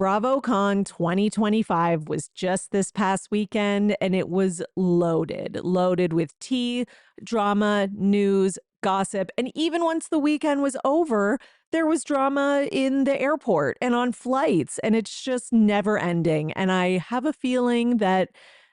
BravoCon 2025 was just this past weekend, and it was loaded with tea, drama, news, gossip. And even once the weekend was over, there was drama in the airport and on flights, and it's just never ending. And I have a feeling that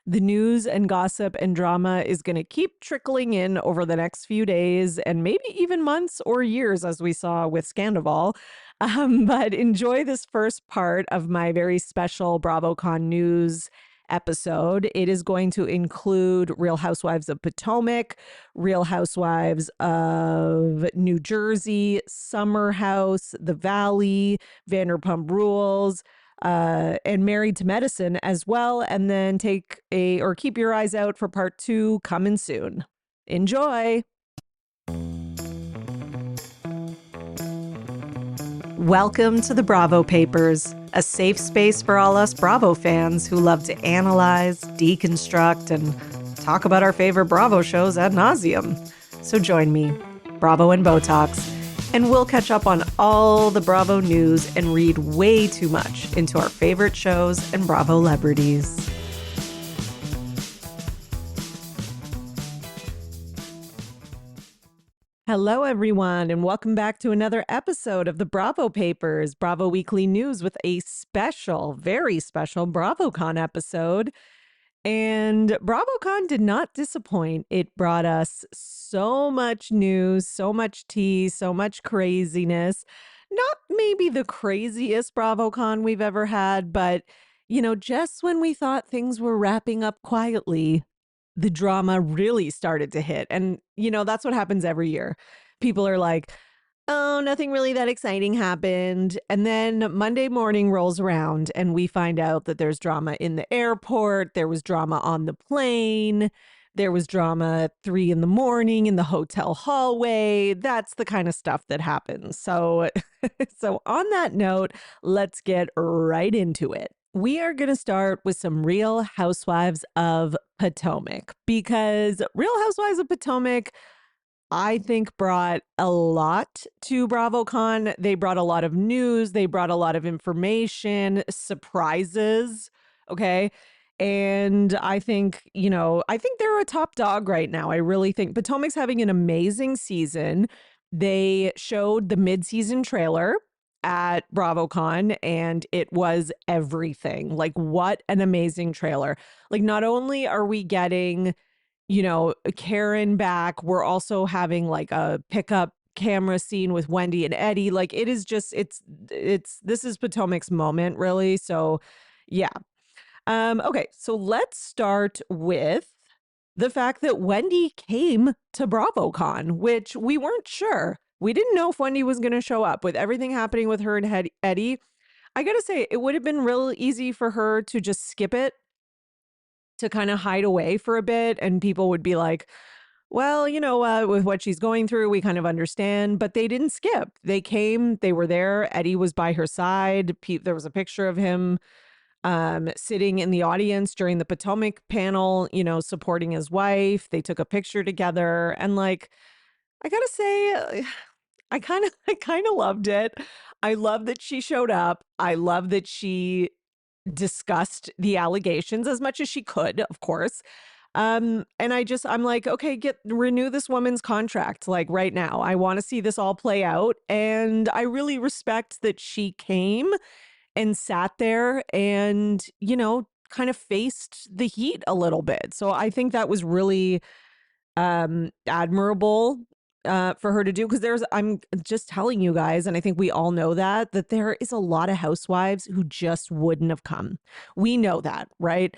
the news and gossip and drama is going to keep trickling in over the next few days and maybe even months or years, as we saw with Scandival. But enjoy this first part of my very special BravoCon news episode. It is going to include Real Housewives of Potomac, Real Housewives of New Jersey, Summer House, The Valley, Vanderpump Rules, and Married to Medicine as well. And then keep your eyes out for part 2 coming soon. Enjoy. Welcome to the Bravo Papers, a safe space for all us Bravo fans who love to analyze, deconstruct, and talk about our favorite Bravo shows ad nauseum. So join me, Bravo and Botox, and we'll catch up on all the Bravo news and read way too much into our favorite shows and Bravo celebrities. Hello, everyone, and welcome back to another episode of the Bravo Papers, Bravo Weekly News, with a special, very special BravoCon episode. And BravoCon did not disappoint. It brought us so much news, so much tea, so much craziness. Not maybe the craziest BravoCon we've ever had, but, just when we thought things were wrapping up quietly, the drama really started to hit. And, that's what happens every year. People are like, oh, nothing really that exciting happened. And then Monday morning rolls around and we find out that there's drama in the airport. There was drama on the plane. There was drama at 3 a.m. in the hotel hallway. That's the kind of stuff that happens. So, so on that note, let's get right into it. We are going to start with some Real Housewives of Potomac, because Real Housewives of Potomac, I think, brought a lot to BravoCon. They brought a lot of news. They brought a lot of information, surprises. Okay. And I think, I think they're a top dog right now. I really think Potomac's having an amazing season. They showed the mid-season trailer at BravoCon, and it was everything. Like, what an amazing trailer. Like, not only are we getting, Karen back, we're also having like a pickup camera scene with Wendy and Eddie. Like, it is just, this is Potomac's moment, really. So yeah. Okay, so let's start with the fact that Wendy came to BravoCon, which we weren't sure. We didn't know if Wendy was going to show up. With everything happening with her and Eddie, I got to say, it would have been real easy for her to just skip it, to kind of hide away for a bit. And people would be like, well, with what she's going through, we kind of understand. But they didn't skip. They came, they were there. Eddie was by her side. There was a picture of him sitting in the audience during the Potomac panel, supporting his wife. They took a picture together. And like, I gotta say, I kind of loved it. I love that she showed up. I love that she discussed the allegations as much as she could, of course. And I'm like, okay, renew this woman's contract, like, right now. I want to see this all play out. And I really respect that she came and sat there and, kind of faced the heat a little bit. So I think that was really admirable for her to do, because I'm just telling you guys, and I think we all know that there is a lot of housewives who just wouldn't have come. We know that, right?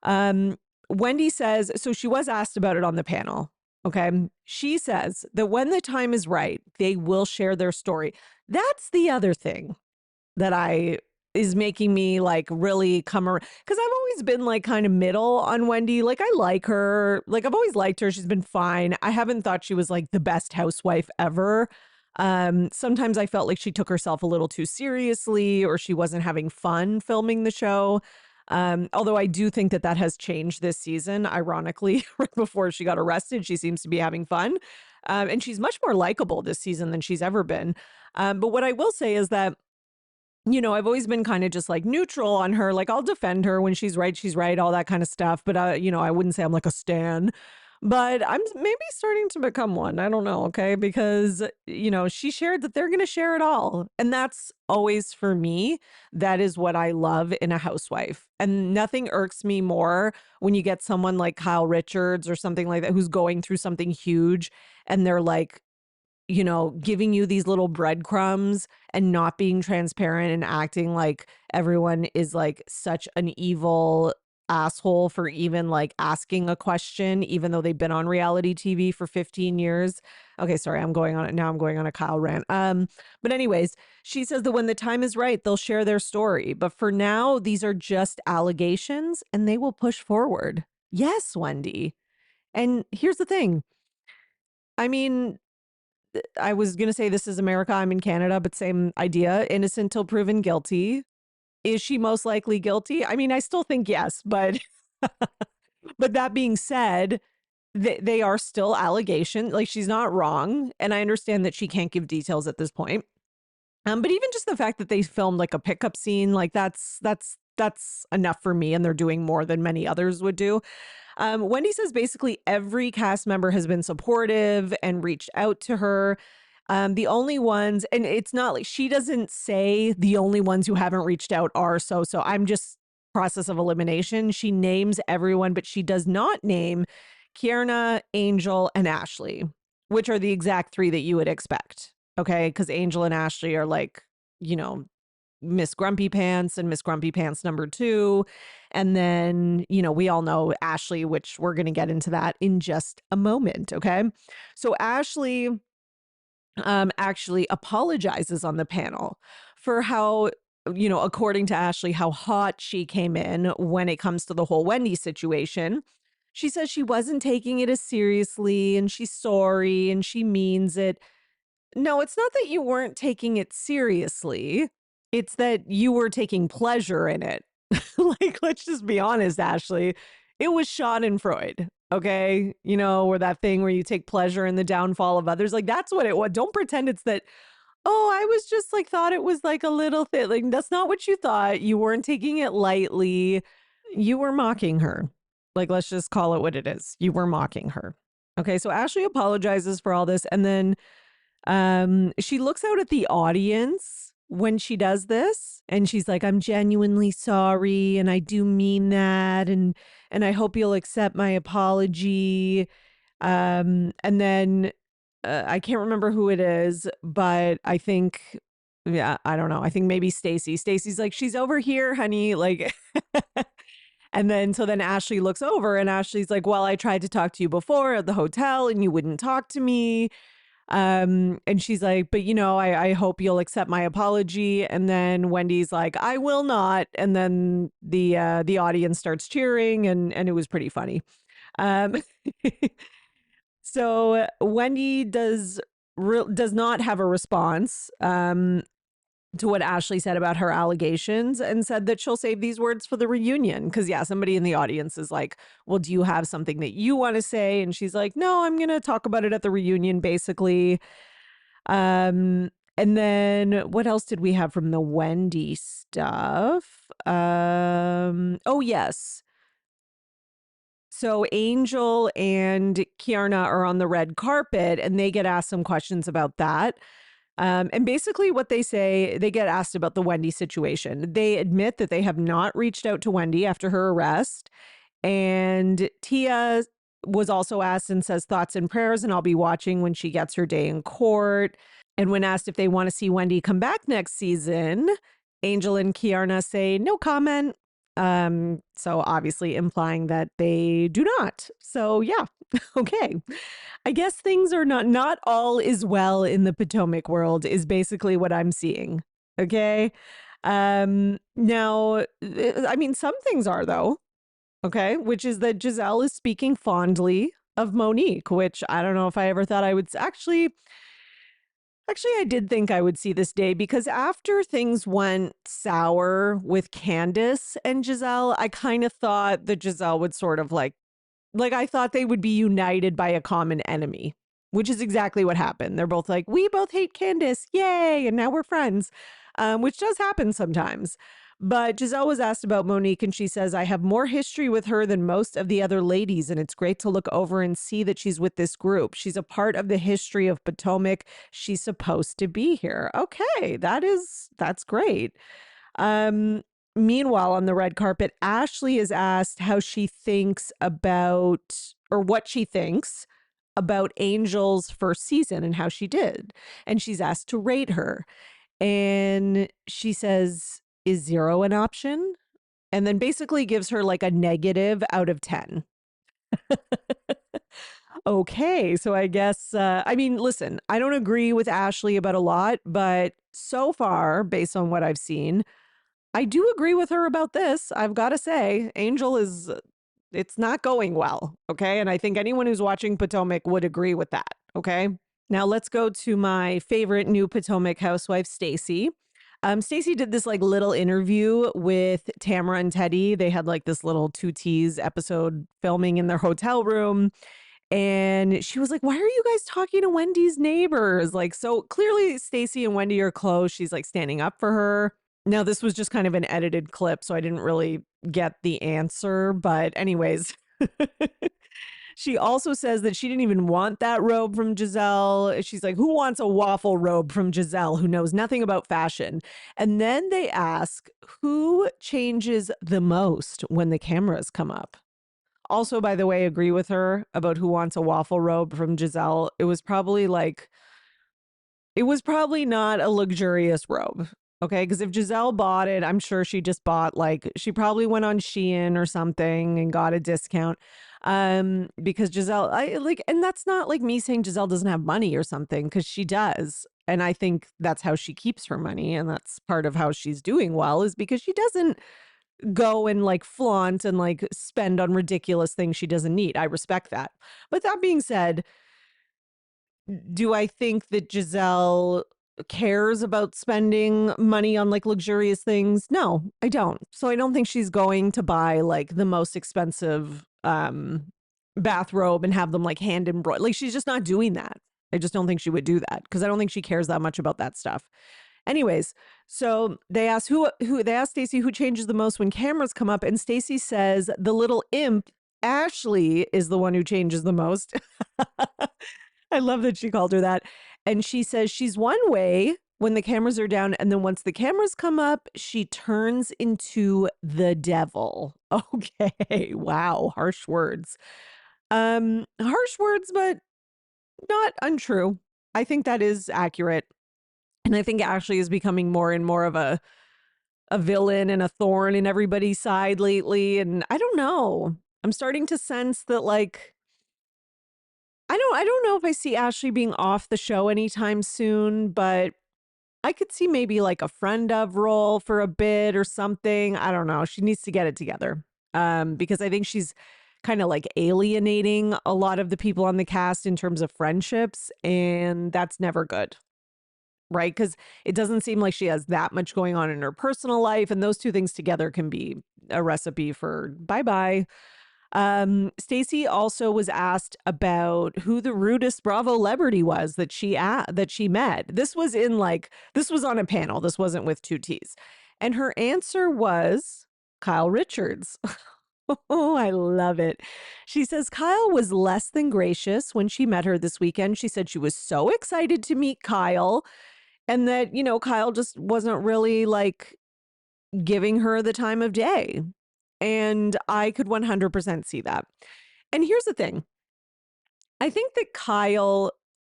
Wendy says, so she was asked about it on the panel. Okay. She says that when the time is right, they will share their story. That's the other thing that is making me like really come around, because I've always been like kind of middle on Wendy. Like, I like her. Like, I've always liked her. She's been fine. I haven't thought she was like the best housewife ever. Sometimes I felt like she took herself a little too seriously, or she wasn't having fun filming the show. Although I do think that has changed this season. Ironically, right before she got arrested, she seems to be having fun. And she's much more likable this season than she's ever been. But what I will say is that I've always been kind of just like neutral on her. Like, I'll defend her when she's right, all that kind of stuff. But, I wouldn't say I'm like a stan. But I'm maybe starting to become one. I don't know. Okay. Because, she shared that they're going to share it all. And that's always for me. That is what I love in a housewife. And nothing irks me more when you get someone like Kyle Richards or something like that who's going through something huge and they're like, giving you these little breadcrumbs and not being transparent and acting like everyone is like such an evil asshole for even like asking a question, even though they've been on reality TV for 15 years. Okay, sorry, I'm going on it now. I'm going on a Kyle rant. But anyways, she says that when the time is right, they'll share their story. But for now, these are just allegations and they will push forward. Yes, Wendy. And here's the thing. I mean, I was going to say this is America. I'm in Canada, but same idea. Innocent till proven guilty. Is she most likely guilty? I mean, I still think yes, but but that being said, they are still allegations. Like, she's not wrong, and I understand that she can't give details at this point. But even just the fact that they filmed like a pickup scene, like that's enough for me, and they're doing more than many others would do. Wendy says basically every cast member has been supportive and reached out to her. The only ones, and it's not like she doesn't say the only ones who haven't reached out are so. I'm just process of elimination. She names everyone, but she does not name Kierna, Angel, and Ashley, which are the exact three that you would expect. Okay. Because Angel and Ashley are like, you know, Miss Grumpy Pants and Miss Grumpy Pants number 2. And then, we all know Ashley, which we're going to get into that in just a moment. Okay. So Ashley actually apologizes on the panel for how, according to Ashley, how hot she came in when it comes to the whole Wendy situation. She says she wasn't taking it as seriously and she's sorry and she means it. No, it's not that you weren't taking it seriously. It's that you were taking pleasure in it. Like, let's just be honest, Ashley. It was Schadenfreude, okay? Or that thing where you take pleasure in the downfall of others. Like, that's what it was. Don't pretend it's that, oh, I was just like, thought it was like a little thing. Like, that's not what you thought. You weren't taking it lightly. You were mocking her. Like, let's just call it what it is. You were mocking her. Okay, so Ashley apologizes for all this. And then she looks out at the audience when she does this and she's like, I'm genuinely sorry and I do mean that and I hope you'll accept my apology. And then I can't remember who it is, but I think I don't know. I think maybe Stacy. Stacy's like, she's over here, honey. Like and then Ashley looks over and Ashley's like, well, I tried to talk to you before at the hotel and you wouldn't talk to me. And she's like, but I hope you'll accept my apology. And then Wendy's like, I will not. And then the audience starts cheering and it was pretty funny. Um, so Wendy does not have a response. To what Ashley said about her allegations and said that she'll save these words for the reunion. Because, somebody in the audience is like, well, do you have something that you want to say? And she's like, no, I'm going to talk about it at the reunion, basically. And then what else did we have from the Wendy stuff? Oh, yes. So Angel and Kierna are on the red carpet and they get asked some questions about that. And basically what they say, they get asked about the Wendy situation. They admit that they have not reached out to Wendy after her arrest. And Tia was also asked and says thoughts and prayers, and I'll be watching when she gets her day in court. And when asked if they want to see Wendy come back next season, Angel and Kierna say no comment. So obviously implying that they do not. So yeah, okay. I guess things are not all is well in the Potomac world is basically what I'm seeing. Okay. Now, I mean, some things are though. Okay. Which is that Giselle is speaking fondly of Monique, which I don't know if I ever thought I would Actually, I did think I would see this day because after things went sour with Candace and Giselle, I kind of thought that Giselle would sort of like I thought they would be united by a common enemy, which is exactly what happened. They're both like, we both hate Candace. Yay. And now we're friends. which does happen sometimes. But Giselle was asked about Monique, and she says, I have more history with her than most of the other ladies, and it's great to look over and see that she's with this group. She's a part of the history of Potomac. She's supposed to be here. Okay, that's great. Meanwhile, on the red carpet, Ashley is asked how she thinks about, or what she thinks about Angel's first season and how she did. And she's asked to rate her. And she says, is 0 an option? And then basically gives her like a negative out of 10. Okay, so I guess, I mean, listen, I don't agree with Ashley about a lot, but so far, based on what I've seen, I do agree with her about this. I've got to say, Angel is, it's not going well. Okay. And I think anyone who's watching Potomac would agree with that. Okay. Now let's go to my favorite new Potomac housewife, Stacey. Stacey did this like little interview with Tamara and Teddy. They had like this little 2Ts episode filming in their hotel room. And she was like, why are you guys talking to Wendy's neighbors? Like, so clearly Stacey and Wendy are close. She's like standing up for her. Now, this was just kind of an edited clip, so I didn't really get the answer. But anyways, she also says that she didn't even want that robe from Giselle. She's like, who wants a waffle robe from Giselle who knows nothing about fashion? And then they ask, who changes the most when the cameras come up? Also, by the way, agree with her about who wants a waffle robe from Giselle. It was probably not a luxurious robe. Okay. Because if Giselle bought it, I'm sure she just bought she probably went on Shein or something and got a discount. Because Giselle, and that's not like me saying Giselle doesn't have money or something, because she does. And I think that's how she keeps her money. And that's part of how she's doing well, is because she doesn't go and like flaunt and like spend on ridiculous things she doesn't need. I respect that. But that being said, do I think that Giselle cares about spending money on like luxurious things? No, I don't. So I don't think she's going to buy like the most expensive bathrobe and have them like hand embroidered. Like, she's just not doing that. I just don't think she would do that, because I don't think she cares that much about that stuff. Anyways, so they asked Stacey who changes the most when cameras come up, and Stacey says the little imp Ashley is the one who changes the most. I love that she called her that. And she says she's one way when the cameras are down, and then once the cameras come up, she turns into the devil. Okay, wow, harsh words. Harsh words, but not untrue. I think that is accurate. And I think Ashley is becoming more and more of a villain and a thorn in everybody's side lately. And I don't know. I'm starting to sense that like I don't know if I see Ashley being off the show anytime soon, but I could see maybe like a friend of role for a bit or something. I don't know. She needs to get it together. Because I think she's kind of like alienating a lot of the people on the cast in terms of friendships, and that's never good. Right? Because it doesn't seem like she has that much going on in her personal life, and those two things together can be a recipe for bye-bye. Stacey also was asked about who the rudest Bravo celebrity was that she met. This was on a panel. This wasn't with 2Ts. And her answer was Kyle Richards. Oh, I love it. She says Kyle was less than gracious when she met her this weekend. She said she was so excited to meet Kyle, and that, Kyle just wasn't really like giving her the time of day. And I could 100% see that. And here's the thing. I think that Kyle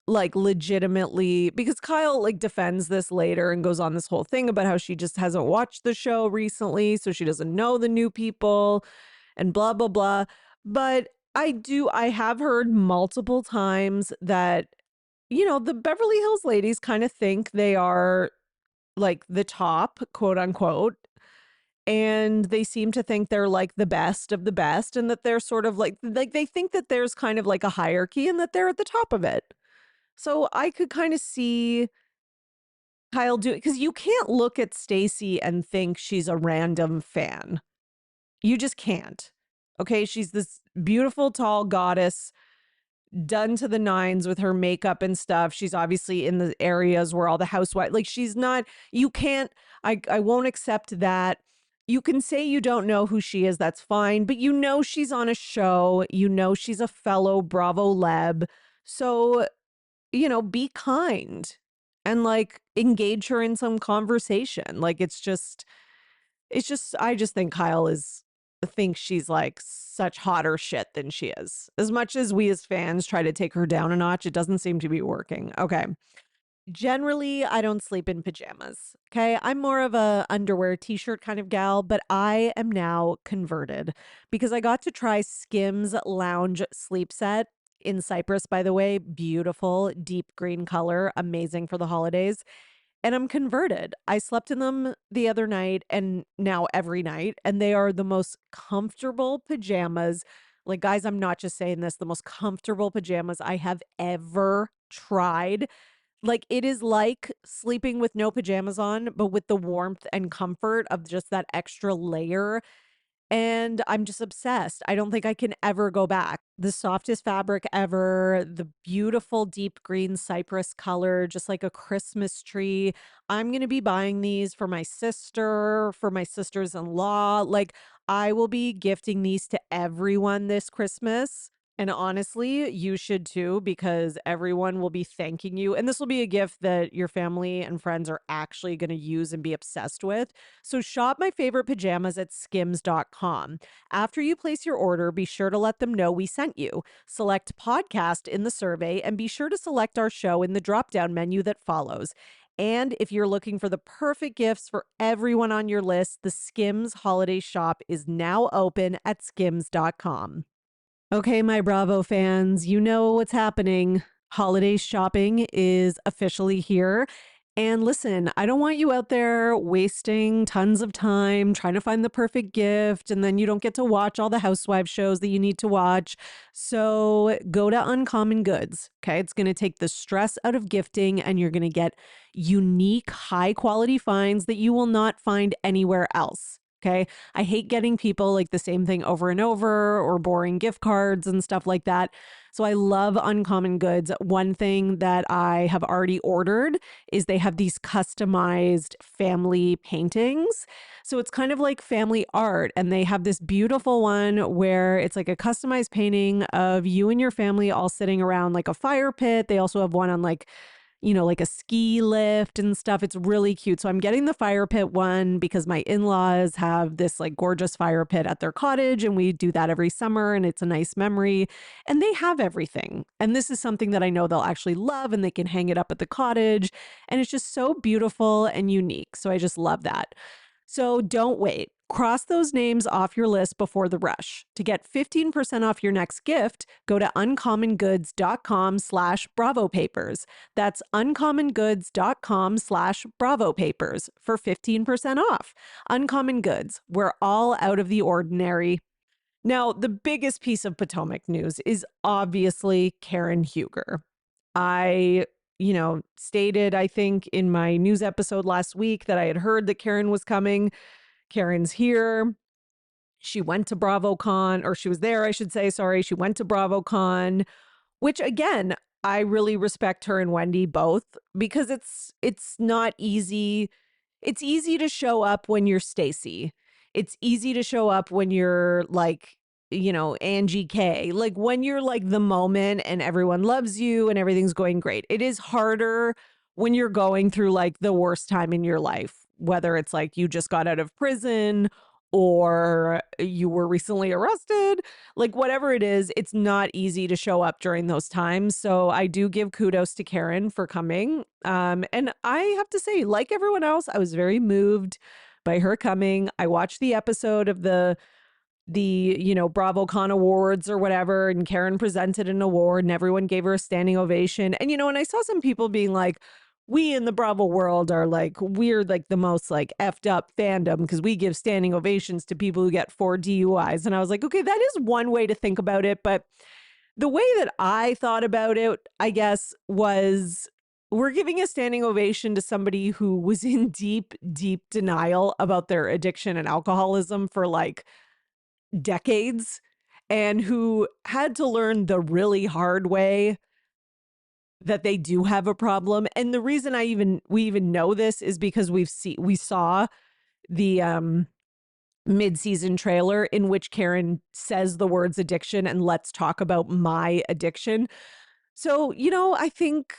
like legitimately, because Kyle like defends this later and goes on this whole thing about how she just hasn't watched the show recently, so she doesn't know the new people and blah, blah, blah. But I have heard multiple times that, the Beverly Hills ladies kind of think they are like the top, quote unquote. And they seem to think they're like the best of the best, and that they're sort of like they think that there's kind of like a hierarchy and that they're at the top of it. So I could kind of see Kyle do it, because you can't look at Stacey and think she's a random fan. You just can't. Okay. She's this beautiful, tall goddess. done to the nines with her makeup and stuff. She's obviously in the areas where all the housewives, like she's not, you can't, I won't accept that. You can say you don't know who she is, that's fine, but you know she's on a show, you know she's a fellow Bravo leb. So, be kind and like engage her in some conversation. Like I just think Kyle is thinks she's like such hotter shit than she is. As much as we as fans try to take her down a notch, it doesn't seem to be working. Okay. Generally, I don't sleep in pajamas. Okay. I'm more of a underwear t-shirt kind of gal, but I am now converted because I got to try Skims lounge sleep set in Cyprus, by the way. Beautiful, deep green color, amazing for the holidays. And I'm converted. I slept in them the other night and now every night, and they are the most comfortable pajamas. Like, guys, I'm not just saying this, the most comfortable pajamas I have ever tried. Like, it is like sleeping with no pajamas on, but with the warmth and comfort of just that extra layer. And I'm just obsessed. I don't think I can ever go back. The softest fabric ever, the beautiful deep green cypress color, just like a Christmas tree. I'm going to be buying these for my sister, for my sisters in law. Like, I will be gifting these to everyone this Christmas. And honestly, you should too, because everyone will be thanking you. And this will be a gift that your family and friends are actually going to use and be obsessed with. So shop my favorite pajamas at skims.com. After you place your order, be sure to let them know we sent you. Select podcast in the survey and be sure to select our show in the drop-down menu that follows. And if you're looking for the perfect gifts for everyone on your list, the Skims holiday shop is now open at skims.com. Okay, my Bravo fans, you know what's happening. Holiday shopping is officially here. And listen, I don't want you out there wasting tons of time trying to find the perfect gift, and then you don't get to watch all the housewife shows that you need to watch. So go to Uncommon Goods. Okay. It's going to take the stress out of gifting, and you're going to get unique, high quality finds that you will not find anywhere else. Okay. I hate getting people like the same thing over and over or boring gift cards and stuff like that. So I love Uncommon Goods. One thing that I have already ordered is they have these customized family paintings. So it's kind of like family art. And they have this beautiful one where it's like a customized painting of you and your family all sitting around like a fire pit. They also have one on like like a ski lift and stuff. It's really cute. So I'm getting the fire pit one because my in-laws have this like gorgeous fire pit at their cottage, and we do that every summer, and it's a nice memory. And they have everything. And this is something that I know they'll actually love, and they can hang it up at the cottage. And it's just so beautiful and unique. So I just love that. So don't wait. Cross those names off your list before the rush. To get 15% off your next gift, go to uncommongoods.com/bravopapers. That's uncommongoods.com/bravopapers for 15% off. Uncommon Goods, we're all out of the ordinary. Now, the biggest piece of Potomac news is obviously Karen Huger. I stated, I think, in my news episode last week that I had heard that Karen was coming. Karen's here. She went to BravoCon, or she was there, I should say. Sorry. She went to BravoCon, which again, I really respect her and Wendy both because it's not easy. It's easy to show up when you're Stacey. It's easy to show up when you're like, Angie K. Like when you're like the moment and everyone loves you and everything's going great. It is harder when you're going through like the worst time in your life, whether it's like you just got out of prison or you were recently arrested, like whatever it is, it's not easy to show up during those times. So I do give kudos to Karen for coming. And I have to say, like everyone else, I was very moved by her coming. I watched the episode of the BravoCon awards or whatever, and Karen presented an award and everyone gave her a standing ovation. And and I saw some people being like, we in the Bravo world are like, we're like the most like effed up fandom because we give standing ovations to people who get 4 DUIs. And I was like, okay, that is one way to think about it. But the way that I thought about it, I guess, was we're giving a standing ovation to somebody who was in deep, deep denial about their addiction and alcoholism for like decades. and who had to learn the really hard way that they do have a problem. And the reason we even know this is because we saw the mid-season trailer in which Karen says the words addiction and let's talk about my addiction. So, I think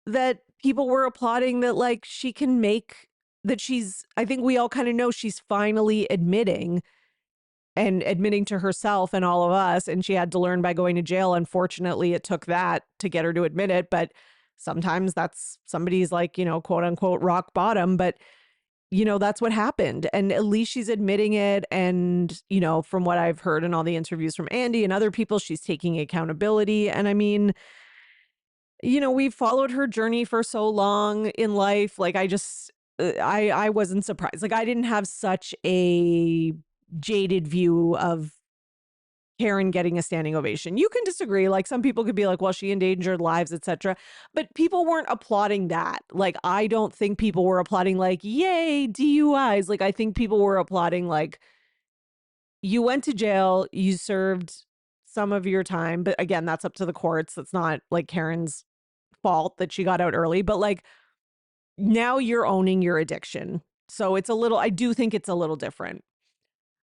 that people were applauding that, like, she can make that I think we all kind of know she's finally admitting to herself and all of us. And she had to learn by going to jail. Unfortunately, it took that to get her to admit it. But sometimes that's somebody's, like, quote unquote rock bottom. But that's what happened. And at least she's admitting it. And, from what I've heard in all the interviews from Andy and other people, she's taking accountability. And I mean, we've followed her journey for so long in life. Like, I wasn't surprised. Like, I didn't have such a jaded view of Karen getting a standing ovation. You can disagree. Like, some people could be like, well, she endangered lives, etc. But people weren't applauding that. Like, I don't think people were applauding like, yay, DUIs. Like, I think people were applauding like, you went to jail, you served some of your time. But again, that's up to the courts. That's not like Karen's fault that she got out early. But like, now you're owning your addiction. So I do think it's a little different.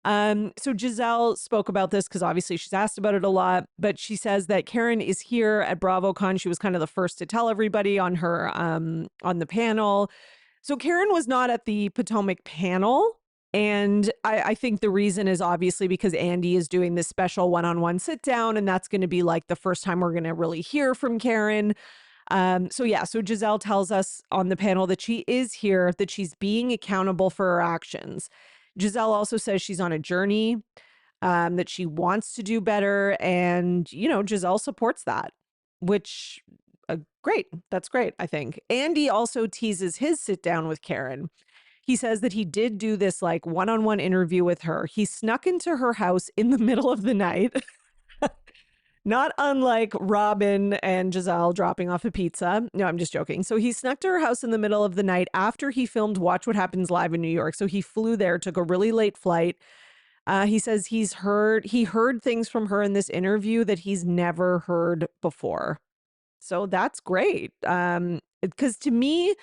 So Giselle spoke about this because obviously she's asked about it a lot, but she says that Karen is here at BravoCon. She was kind of the first to tell everybody on the panel. So Karen was not at the Potomac panel. And I think the reason is obviously because Andy is doing this special one-on-one sit down, and that's going to be like the first time we're going to really hear from Karen. So Giselle tells us on the panel that she is here, that she's being accountable for her actions. Giselle also says she's on a journey, that she wants to do better. And, Giselle supports that, which great. That's great, I think. Andy also teases his sit down with Karen. He says that he did do this like one-on-one interview with her. He snuck into her house in the middle of the night. Not unlike Robin and Giselle dropping off a pizza. No, I'm just joking. So he snuck to her house in the middle of the night after he filmed Watch What Happens Live in New York. So he flew there, took a really late flight. He says he heard things from her in this interview that he's never heard before. So that's great. Because to me,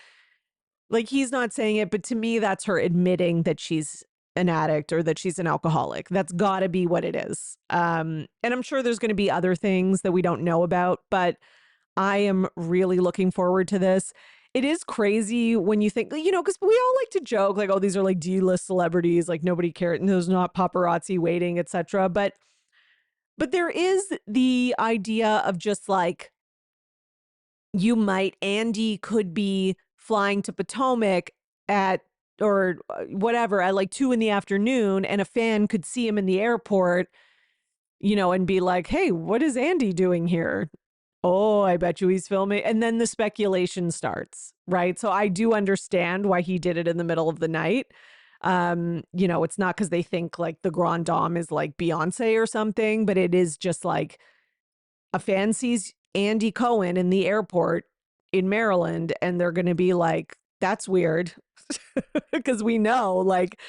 like, he's not saying it, but to me, that's her admitting that she's an addict or that she's an alcoholic. That's got to be what it is. And I'm sure there's going to be other things that we don't know about, but I am really looking forward to this. It is crazy when you think, because we all like to joke like, oh, these are like D-list celebrities, like nobody cares, and there's not paparazzi waiting, etc. But there is the idea of just like, Andy could be flying to Potomac or whatever at like 2 p.m, and a fan could see him in the airport, and be like, hey, what is Andy doing here? Oh, I bet you he's filming. And then the speculation starts, right? So I do understand why he did it in the middle of the night. It's not because they think like the Grand Dame is like Beyonce or something, but it is just like a fan sees Andy Cohen in the airport in Maryland, and they're going to be like, that's weird. Because we know like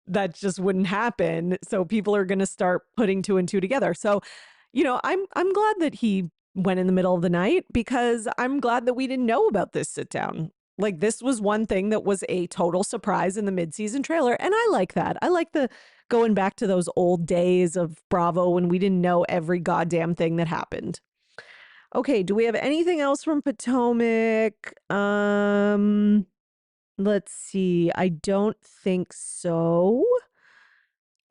that just wouldn't happen. So people are going to start putting 2 and 2 together. So, I'm glad that he went in the middle of the night, because I'm glad that we didn't know about this sit down. Like, this was one thing that was a total surprise in the mid-season trailer. And I like that. I like the going back to those old days of Bravo when we didn't know every goddamn thing that happened. Okay, do we have anything else from Potomac? Let's see. I don't think so.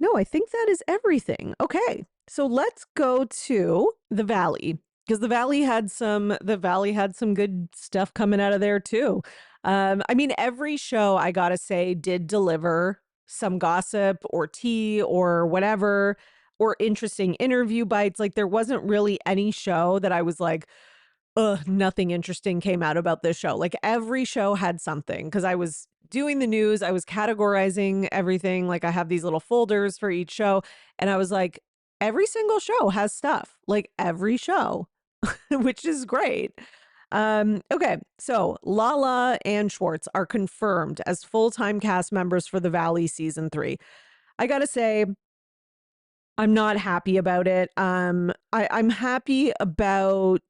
No, I think that is everything. Okay. So let's go to the Valley, because the Valley had some good stuff coming out of there too. I mean, every show, I gotta say, did deliver some gossip or tea or whatever, or interesting interview bites. Like, there wasn't really any show that I was like, nothing interesting came out about this show. Like, every show had something, because I was doing the news, I was categorizing everything. Like, I have these little folders for each show, and I was like, every single show has stuff, like every show, which is great. Okay, so Lala and Schwartz are confirmed as full-time cast members for The Valley season 3. I gotta say, I'm not happy about it. I'm happy about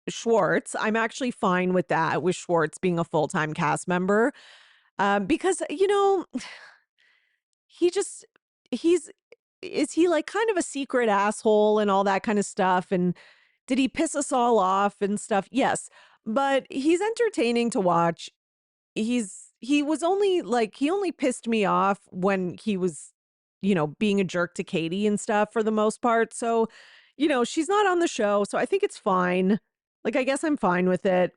Schwartz. I'm actually fine with that, with Schwartz being a full-time cast member. Because, he just he's is he like kind of a secret asshole and all that kind of stuff? And did he piss us all off and stuff? Yes. But he's entertaining to watch. He was only like he only pissed me off when he was, being a jerk to Katie and stuff for the most part. So, she's not on the show, so I think it's fine. Like I guess I'm fine with it.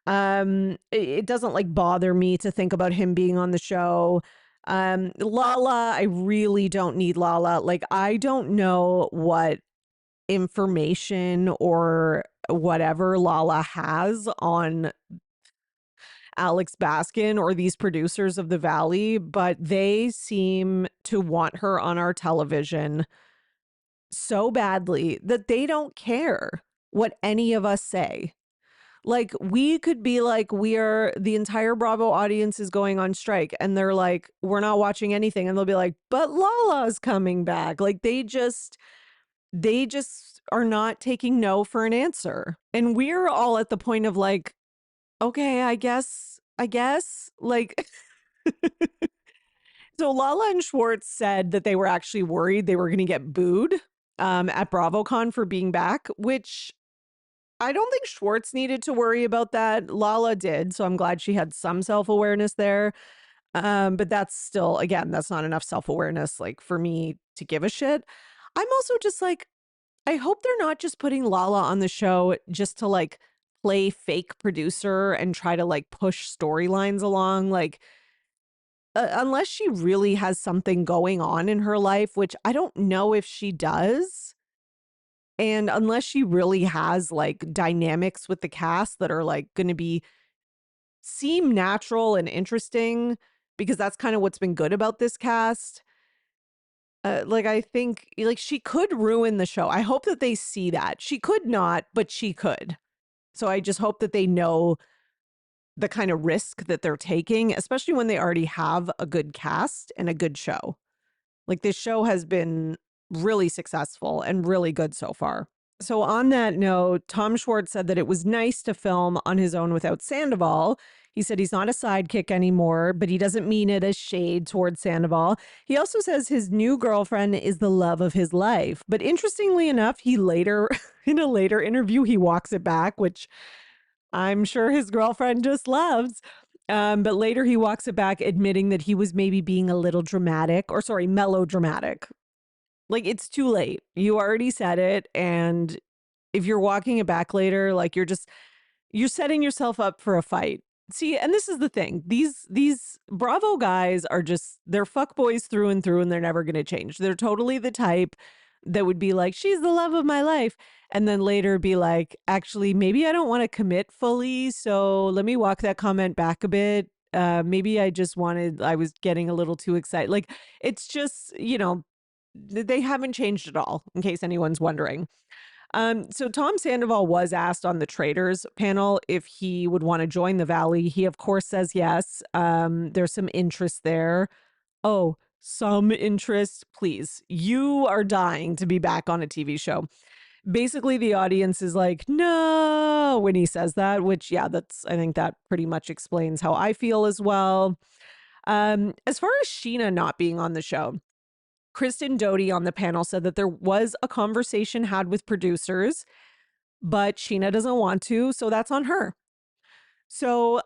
It doesn't like bother me to think about him being on the show. Lala, I really don't need Lala. Like I don't know what information or whatever Lala has on Alex Baskin or these producers of the Valley, but they seem to want her on our television so badly that they don't care what any of us say. Like, we could be like, the entire Bravo audience is going on strike, and they're like, we're not watching anything. And they'll be like, but Lala's coming back. Like, they just are not taking no for an answer. And we're all at the point of like, okay, I guess, like, so Lala and Schwartz said that they were actually worried they were going to get booed at BravoCon for being back, which I don't think Schwartz needed to worry about that. Lala did, so I'm glad she had some self-awareness there. But that's still, again, that's not enough self-awareness like for me to give a shit. I'm also just like, I hope they're not just putting Lala on the show just to like play fake producer and try to like push storylines along. Like, unless she really has something going on in her life, which I don't know if she does. And unless she really has like dynamics with the cast that are like going to seem natural and interesting, because that's kind of what's been good about this cast. Like I think like she could ruin the show. I hope that they see that. She could not, but she could. So I just hope that they know the kind of risk that they're taking, especially when they already have a good cast and a good show. Like this show has been really successful and really good so far. So on that note, Tom Schwartz said that it was nice to film on his own without Sandoval. He said he's not a sidekick anymore, but he doesn't mean it as shade towards Sandoval. He also says his new girlfriend is the love of his life. But interestingly enough, he later, in a later interview, he walks it back, which I'm sure his girlfriend just loves. But later he walks it back, admitting that he was maybe being a little dramatic, or sorry, melodramatic. Like it's too late. You already said it. And if you're walking it back later, like you're setting yourself up for a fight. See, and this is the thing. These Bravo guys are just they're fuckboys through and through, and they're never gonna change. They're totally the type that would be like, she's the love of my life. And then later be like, actually, maybe I don't want to commit fully. So let me walk that comment back a bit. Maybe I was getting a little too excited. Like it's just, they haven't changed at all, in case anyone's wondering. So Tom Sandoval was asked on the Traders panel if he would want to join the Valley. He, of course, says yes. There's some interest there. Oh, some interest, please. You are dying to be back on a TV show. Basically, the audience is like, no, when he says that, which, yeah, I think that pretty much explains how I feel as well. As far as Sheena not being on the show, Kristen Doty on the panel said that there was a conversation had with producers, but Sheena doesn't want to, so that's on her. So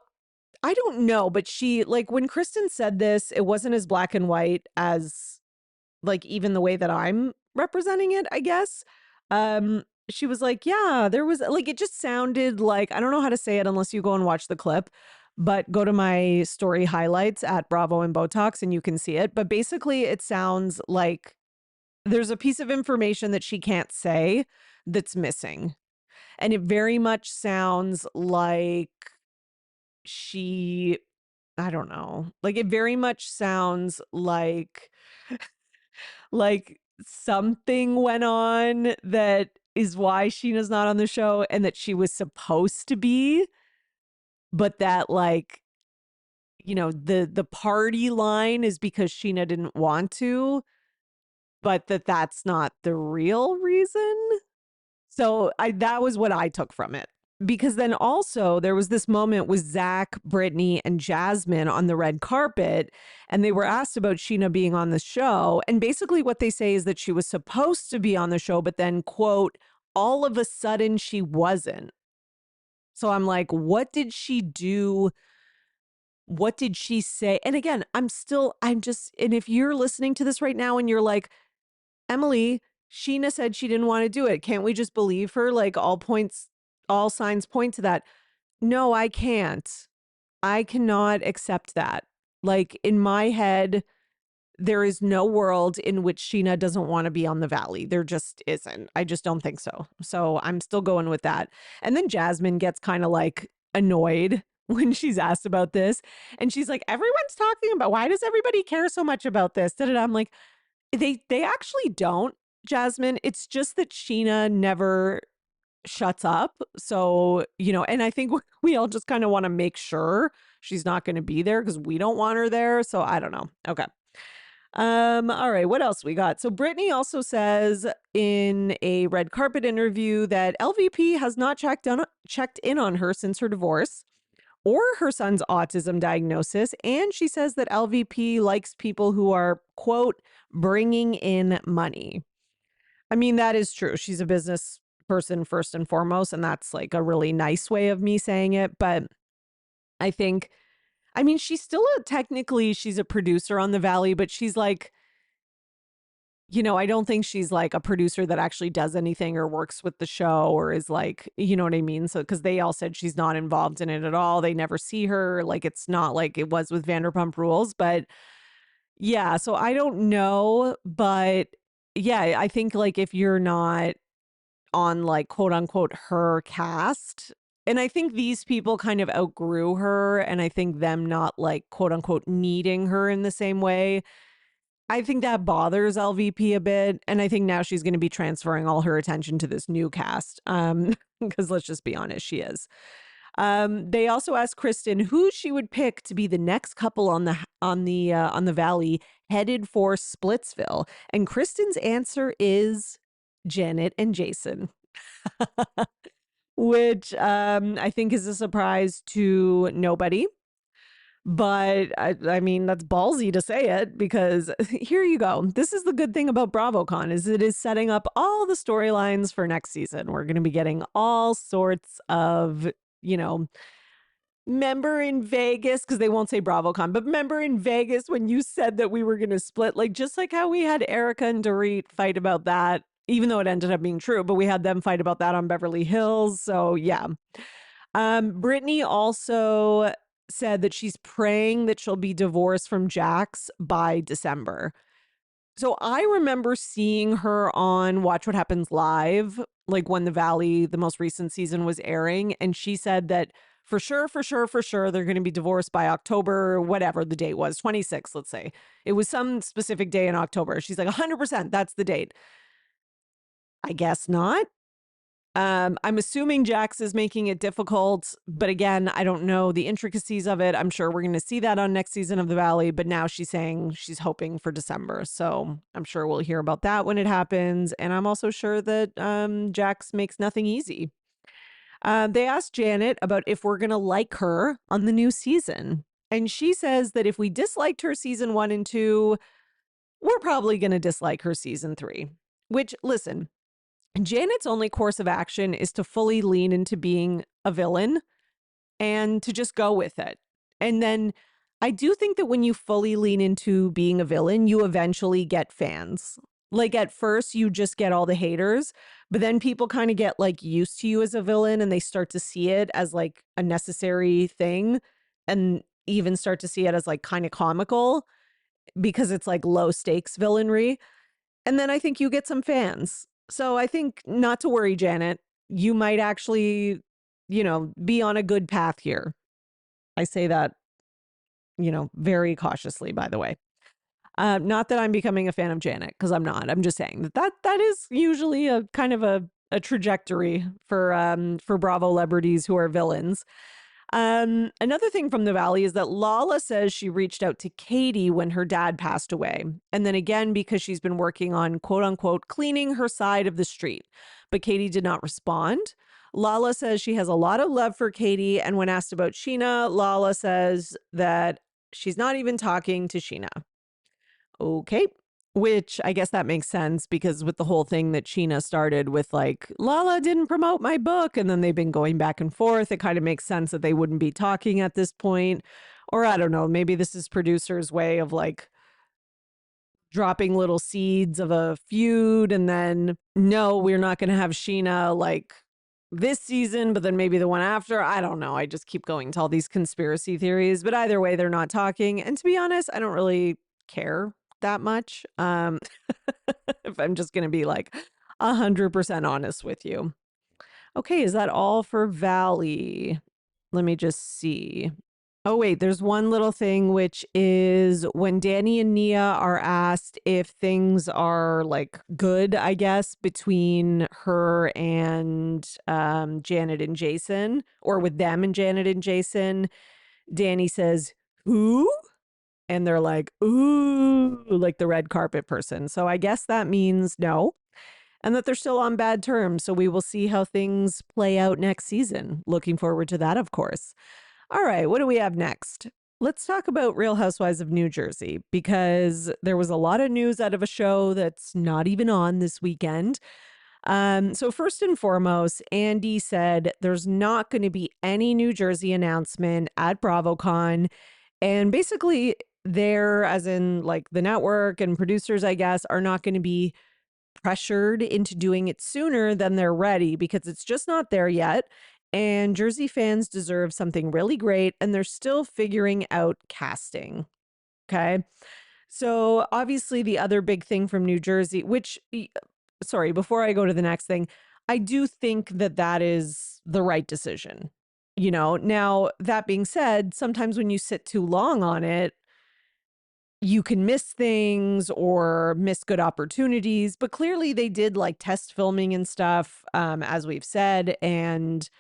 I don't know, but like when Kristen said this, it wasn't as black and white as like even the way that I'm representing it, I guess. She was like, yeah, there was like, it just sounded like, I don't know how to say it unless you go and watch the clip, but go to my story highlights at Bravo and Botox and you can see it. But basically it sounds like there's a piece of information that she can't say that's missing. And it very much sounds like she, I don't know, like it very much sounds like something went on that is why Sheena's not on the show and that she was supposed to be, but that like, the party line is because Sheena didn't want to. but that's not the real reason. So that was what I took from it. Because then also there was this moment with Zach, Brittany, and Jasmine on the red carpet, and they were asked about Sheena being on the show. And basically what they say is that she was supposed to be on the show, but then, quote, all of a sudden she wasn't. So I'm like, what did she do? What did she say? And again, and if you're listening to this right now and you're like, Emily, Sheena said she didn't want to do it. Can't we just believe her? Like all signs point to that. No, I can't. I cannot accept that. Like in my head, there is no world in which Sheena doesn't want to be on the Valley. There just isn't. I just don't think so. So I'm still going with that. And then Jasmine gets kind of like annoyed when she's asked about this. And she's like, everyone's talking about, why does everybody care so much about this? I'm like, they actually don't, Jasmine. It's just that Sheena never shuts up. So, and I think we all just kind of want to make sure she's not going to be there because we don't want her there. So I don't know. Okay. All right, what else we got? So Brittany also says in a red carpet interview that LVP has not checked in on her since her divorce or her son's autism diagnosis. And she says that LVP likes people who are, quote, bringing in money. I mean, that is true. She's a business person first and foremost, and that's like a really nice way of me saying it. But she's still technically she's a producer on the Valley, but she's like, I don't think she's like a producer that actually does anything or works with the show or is like, you know what I mean? So, because they all said she's not involved in it at all. They never see her. Like, it's not like it was with Vanderpump Rules. But yeah, so I don't know. But yeah, I think like if you're not on like quote unquote her cast, and I think these people kind of outgrew her, and I think them not like quote unquote needing her in the same way, I think that bothers LVP a bit. And I think now she's going to be transferring all her attention to this new cast. Because let's just be honest, she is. They also asked Kristen who she would pick to be the next couple on the Valley headed for Splitsville. And Kristen's answer is Janet and Jason. Which I think is a surprise to nobody. But I mean, that's ballsy to say it because here you go. This is the good thing about BravoCon is it is setting up all the storylines for next season. We're going to be getting all sorts of, remember in Vegas, because they won't say BravoCon, but remember in Vegas when you said that we were going to split, like just like how we had Erica and Dorit fight about that, even though it ended up being true, but we had them fight about that on Beverly Hills. So yeah. Brittany also said that she's praying that she'll be divorced from Jax by December. So I remember seeing her on Watch What Happens Live, like when the Valley, the most recent season, was airing. And she said that for sure, they're going to be divorced by October, whatever the date was, 26th, let's say. It was some specific day in October. She's like, 100%, that's the date. I guess not. I'm assuming Jax is making it difficult, but again, I don't know the intricacies of it. I'm sure we're going to see that on next season of The Valley, but now she's saying she's hoping for December. So I'm sure we'll hear about that when it happens. And I'm also sure that Jax makes nothing easy. They asked Janet about if we're going to like her on the new season. And she says that if we disliked her season 1 and 2, we're probably going to dislike her season 3, which, listen, Janet's only course of action is to fully lean into being a villain and to just go with it. And then I do think that when you fully lean into being a villain, you eventually get fans. Like at first you just get all the haters, but then people kind of get like used to you as a villain and they start to see it as like a necessary thing and even start to see it as like kind of comical because it's like low stakes villainry. And then I think you get some fans. So I think not to worry, Janet, you might actually, be on a good path here. I say that, very cautiously, by the way. Not that I'm becoming a fan of Janet, because I'm not. I'm just saying that is usually a kind of a trajectory for Bravo celebrities who are villains. Another thing from the Valley is that Lala says she reached out to Katie when her dad passed away. And then again, because she's been working on quote unquote cleaning her side of the street. But Katie did not respond. Lala says she has a lot of love for Katie. And when asked about Sheena, Lala says that she's not even talking to Sheena. Okay. Which I guess that makes sense because with the whole thing that Sheena started with, like, Lala didn't promote my book, and then they've been going back and forth, it kind of makes sense that they wouldn't be talking at this point. Or I don't know, maybe this is producers' way of like dropping little seeds of a feud, and then no, we're not going to have Sheena like this season, but then maybe the one after. I don't know. I just keep going to all these conspiracy theories, but either way, they're not talking. And to be honest, I don't really care that much. If I'm just going to be like 100% honest with you. Okay, is that all for Valley? Let me just see. Oh, wait, there's one little thing, which is when Danny and Nia are asked if things are like good, I guess, between her and Janet and Jason, or with them and Janet and Jason, Danny says, "Who?" And they're like, "Ooh," like the red carpet person. So I guess that means no, and that they're still on bad terms. So we will see how things play out next season. Looking forward to that, of course. All right, what do we have next? Let's talk about Real Housewives of New Jersey because there was a lot of news out of a show that's not even on this weekend. So first and foremost, Andy said there's not going to be any New Jersey announcement at BravoCon. And basically, there, as in like the network and producers, I guess, are not going to be pressured into doing it sooner than they're ready because it's just not there yet. And Jersey fans deserve something really great, and they're still figuring out casting. Okay. So, obviously, the other big thing from New Jersey, which, sorry, before I go to the next thing, I do think that that is the right decision. You know, now that being said, sometimes when you sit too long on it, you can miss things or miss good opportunities, but clearly they did like test filming and stuff, as we've said, and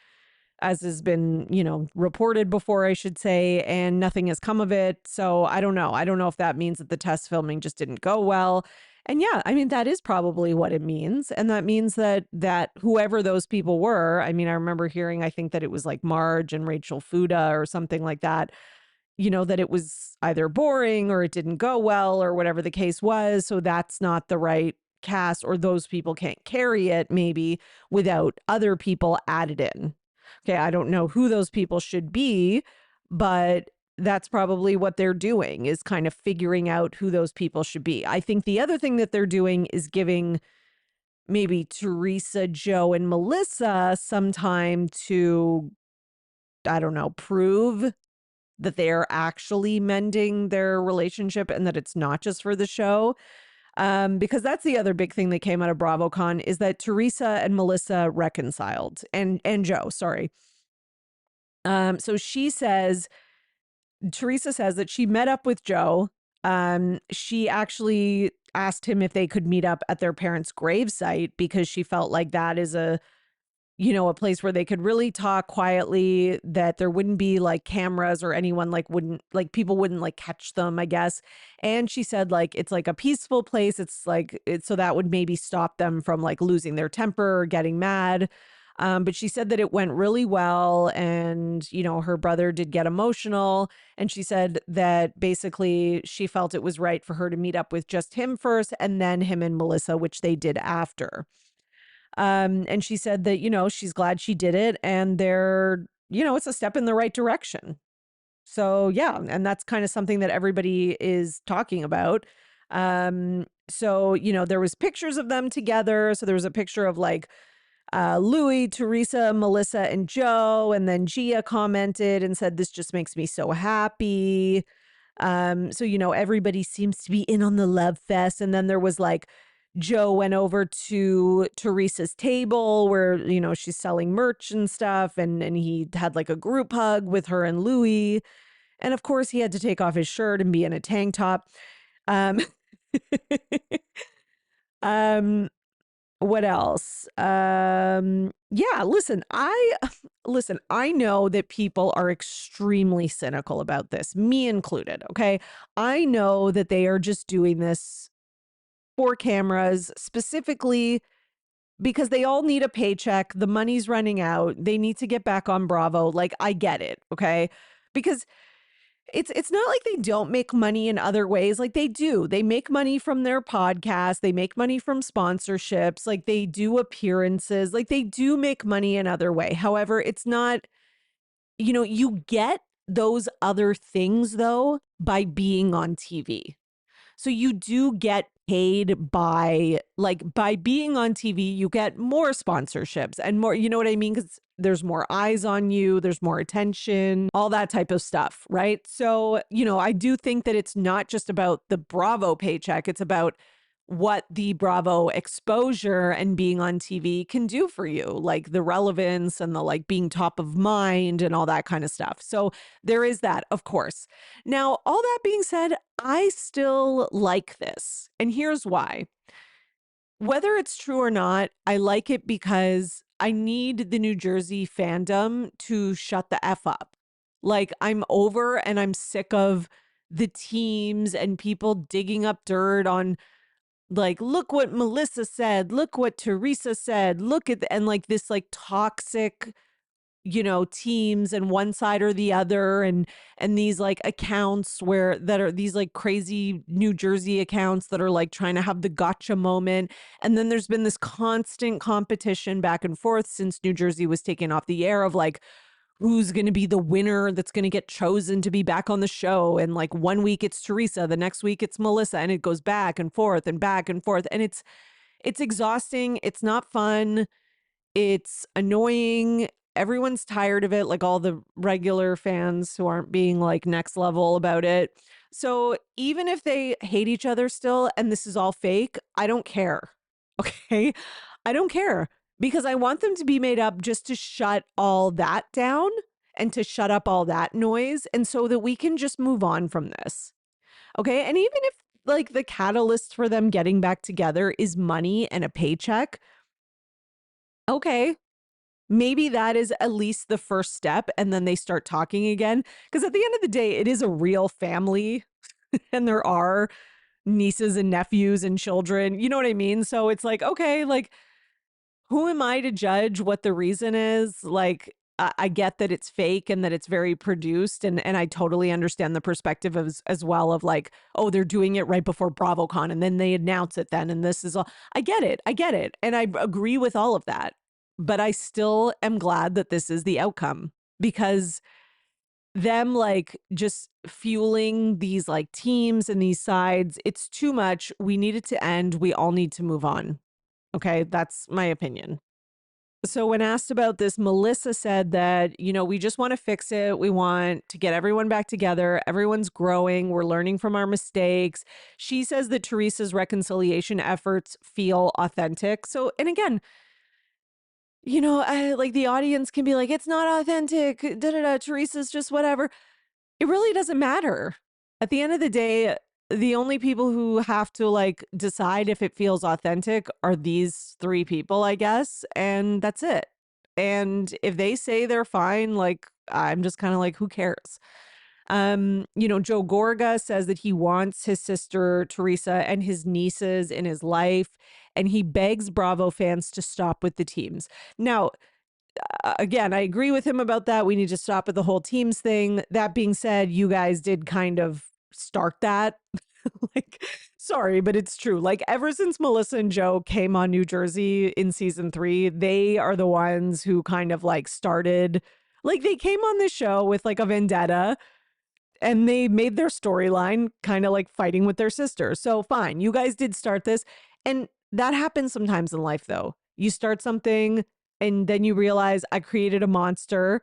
as has been, reported before, I should say, and nothing has come of it. So I don't know. I don't know if that means that the test filming just didn't go well. And yeah, I mean, that is probably what it means. And that means that whoever those people were, I mean, I remember hearing, I think that it was like Marge and Rachel Fuda or something like that, that it was either boring or it didn't go well or whatever the case was. So that's not the right cast, or those people can't carry it maybe without other people added in. Okay, I don't know who those people should be, but that's probably what they're doing, is kind of figuring out who those people should be. I think the other thing that they're doing is giving maybe Teresa, Joe, and Melissa some time to, I don't know, prove that they're actually mending their relationship and that it's not just for the show. Because that's the other big thing that came out of BravoCon, is that Teresa and Melissa reconciled, and Joe, sorry. So Teresa says that she met up with Joe. She actually asked him if they could meet up at their parents' gravesite because she felt like that is a place where they could really talk quietly, that there wouldn't be like cameras or anyone people wouldn't like catch them, I guess. And she said like it's like a peaceful place. So that would maybe stop them from like losing their temper or getting mad. But she said that it went really well, and her brother did get emotional, and she said that basically she felt it was right for her to meet up with just him first and then him and Melissa, which they did after. And she said that, she's glad she did it, and it's a step in the right direction. So yeah, and that's kind of something that everybody is talking about. So, there was pictures of them together. So there was a picture of like Louis, Teresa, Melissa, and Joe. And then Gia commented and said, "This just makes me so happy." So, everybody seems to be in on the love fest. And then there was like, Joe went over to Teresa's table where, she's selling merch and stuff. And he had like a group hug with her and Louis. And of course, he had to take off his shirt and be in a tank top. Um, um, What else? Yeah, listen, I know that people are extremely cynical about this, me included, okay? I know that they are just doing this for cameras, specifically because they all need a paycheck, the money's running out, they need to get back on Bravo. Like, I get it, okay? Because it's not like they don't make money in other ways. Like, they do. They make money from their podcast, they make money from sponsorships, like they do appearances, like they do make money in other way. However, it's not, you get those other things though by being on TV. So you do get paid by being on TV, you get more sponsorships and more, you know what I mean? Because there's more eyes on you, there's more attention, all that type of stuff, right? So, I do think that it's not just about the Bravo paycheck, it's about what the Bravo exposure and being on TV can do for you, like the relevance and the like being top of mind and all that kind of stuff. So there is that, of course. Now, all that being said, I still like this. And here's why. Whether it's true or not, I like it because I need the New Jersey fandom to shut the F up. Like, I'm over and I'm sick of the teams and people digging up dirt on, like, look what Melissa said, look what Teresa said, look at and like this like toxic, teams and one side or the other, and these like accounts that are these like crazy New Jersey accounts that are like trying to have the gotcha moment. And then there's been this constant competition back and forth since New Jersey was taken off the air of like who's going to be the winner that's going to get chosen to be back on the show. And like one week it's Teresa, the next week it's Melissa, and it goes back and forth and back and forth. And it's exhausting. It's not fun. It's annoying. Everyone's tired of it, like all the regular fans who aren't being like next level about it. So even if they hate each other still and this is all fake, I don't care. Okay. I don't care because I want them to be made up just to shut all that down and to shut up all that noise. And so that we can just move on from this. Okay. And even if like the catalyst for them getting back together is money and a paycheck, okay, maybe that is at least the first step and then they start talking again. Because at the end of the day, it is a real family and there are nieces and nephews and children. You know what I mean? So it's like, okay, like who am I to judge what the reason is? Like, I get that it's fake and that it's very produced. And I totally understand the perspective as well of like, oh, they're doing it right before BravoCon and then they announce it then. And this is all, I get it. I get it. And I agree with all of that. But I still am glad that this is the outcome because them like just fueling these like teams and these sides, it's too much. We need it to end. We all need to move on. Okay, that's my opinion. So when asked about this, Melissa said that, we just want to fix it. We want to get everyone back together. Everyone's growing. We're learning from our mistakes. She says that Teresa's reconciliation efforts feel authentic. So, and again, like the audience can be like, it's not authentic. Da da da. Teresa's just whatever. It really doesn't matter. At the end of the day, the only people who have to like decide if it feels authentic are these three people, I guess. And that's it. And if they say they're fine, like I'm just kind of like, who cares? Joe Gorga says that he wants his sister Teresa and his nieces in his life, and he begs Bravo fans to stop with the teams. Now, again, I agree with him about that. We need to stop with the whole teams thing. That being said, you guys did kind of start that. Like, sorry, but it's true. Like, ever since Melissa and Joe came on New Jersey in season 3, they are the ones who kind of like started, like, they came on this show with like a vendetta and they made their storyline kind of like fighting with their sister. So fine, you guys did start this. And that happens sometimes in life though. You start something and then you realize I created a monster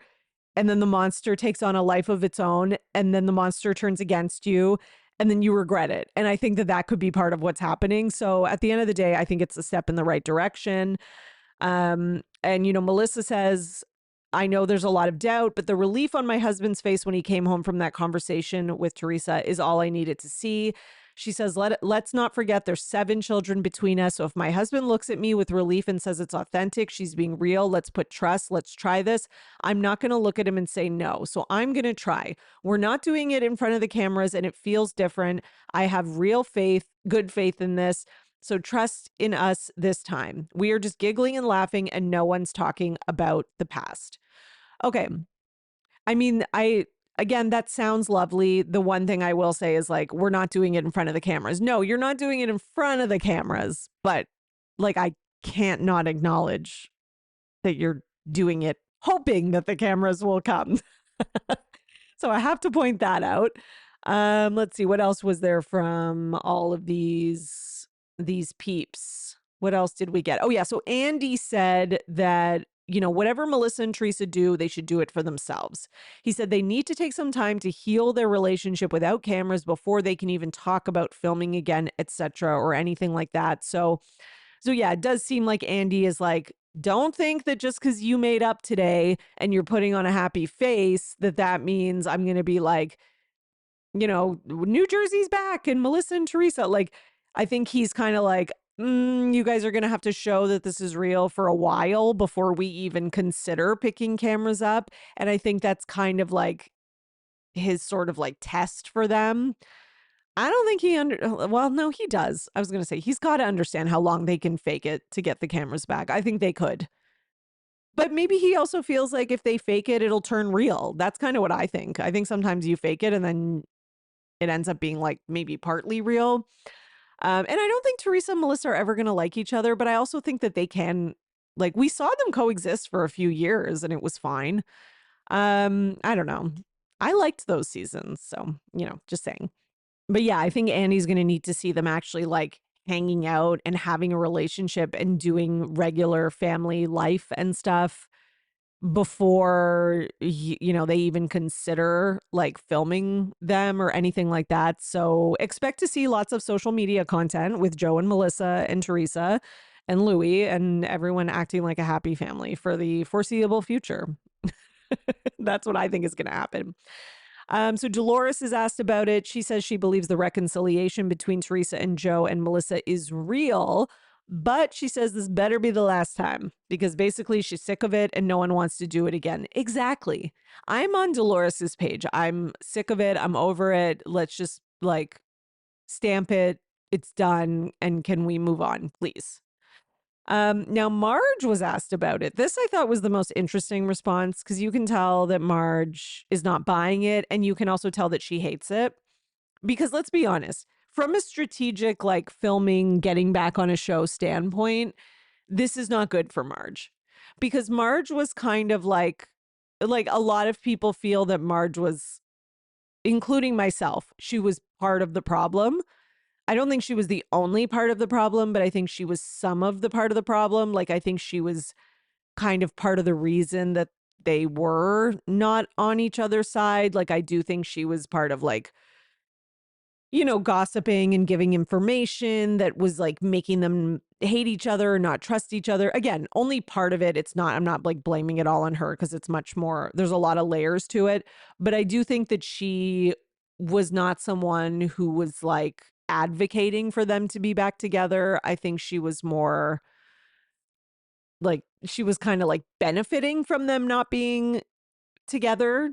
and then the monster takes on a life of its own and then the monster turns against you and then you regret it. And I think that that could be part of what's happening. So at the end of the day, I think it's a step in the right direction. Melissa says, I know there's a lot of doubt, but the relief on my husband's face when he came home from that conversation with Teresa is all I needed to see. She says, let's not forget there's 7 children between us. So if my husband looks at me with relief and says it's authentic, she's being real, let's put trust, let's try this. I'm not going to look at him and say no. So I'm going to try. We're not doing it in front of the cameras and it feels different. I have real faith, good faith in this. So trust in us this time. We are just giggling and laughing and no one's talking about the past. Okay. I mean, again, that sounds lovely. The one thing I will say is like, we're not doing it in front of the cameras. No, you're not doing it in front of the cameras, but like, I can't not acknowledge that you're doing it hoping that the cameras will come. So I have to point that out. Let's see, what else was there from all of these peeps? What else did we get? Oh yeah, so Andy said that, you know, whatever Melissa and Teresa do, they should do it for themselves. He said they need to take some time to heal their relationship without cameras before they can even talk about filming again, etc., or anything like that. So yeah, it does seem like Andy is like, don't think that just because you made up today and you're putting on a happy face that means I'm going to be like, you know, New Jersey's back and Melissa and Teresa. Like, I think he's kind of like, you guys are going to have to show that this is real for a while before we even consider picking cameras up. And I think that's kind of like his sort of like test for them. I don't think well, no, he does. I was going to say he's got to understand how long they can fake it to get the cameras back. I think they could. But maybe he also feels like if they fake it, it'll turn real. That's kind of what I think. I think sometimes you fake it and then it ends up being like maybe partly real. And I don't think Teresa and Melissa are ever going to like each other, but I also think that they can, like, we saw them coexist for a few years and it was fine. I don't know. I liked those seasons. So, you know, just saying. But yeah, I think Andy's going to need to see them actually like hanging out and having a relationship and doing regular family life and stuff before, you know, they even consider like filming them or anything like that. So expect to see lots of social media content with Joe and Melissa and Teresa and Louis and everyone acting like a happy family for the foreseeable future. That's what I think is going to happen. So Dolores is asked about it. She says she believes the reconciliation between Teresa and Joe and Melissa is real, but she says this better be the last time because basically she's sick of it and no one wants to do it again. Exactly. I'm on Dolores's page. I'm sick of it. I'm over it. Let's just like stamp it. It's done. And can we move on, please? Now, Marge was asked about it. This I thought was the most interesting response because you can tell that Marge is not buying it. And you can also tell that she hates it. Because let's be honest, from a strategic, like filming, getting back on a show standpoint, this is not good for Marge. Because Marge was kind of like a lot of people feel that Marge was, including myself, she was part of the problem. I don't think she was the only part of the problem, but I think she was some of the part of the problem. Like, I think she was kind of part of the reason that they were not on each other's side. Like, I do think she was part of like, you know, gossiping and giving information that was like making them hate each other or not trust each other. Again, only part of it. It's not, I'm not like blaming it all on her because it's much more, there's a lot of layers to it. But I do think that she was not someone who was like advocating for them to be back together. I think she was more like, she was kind of like benefiting from them not being together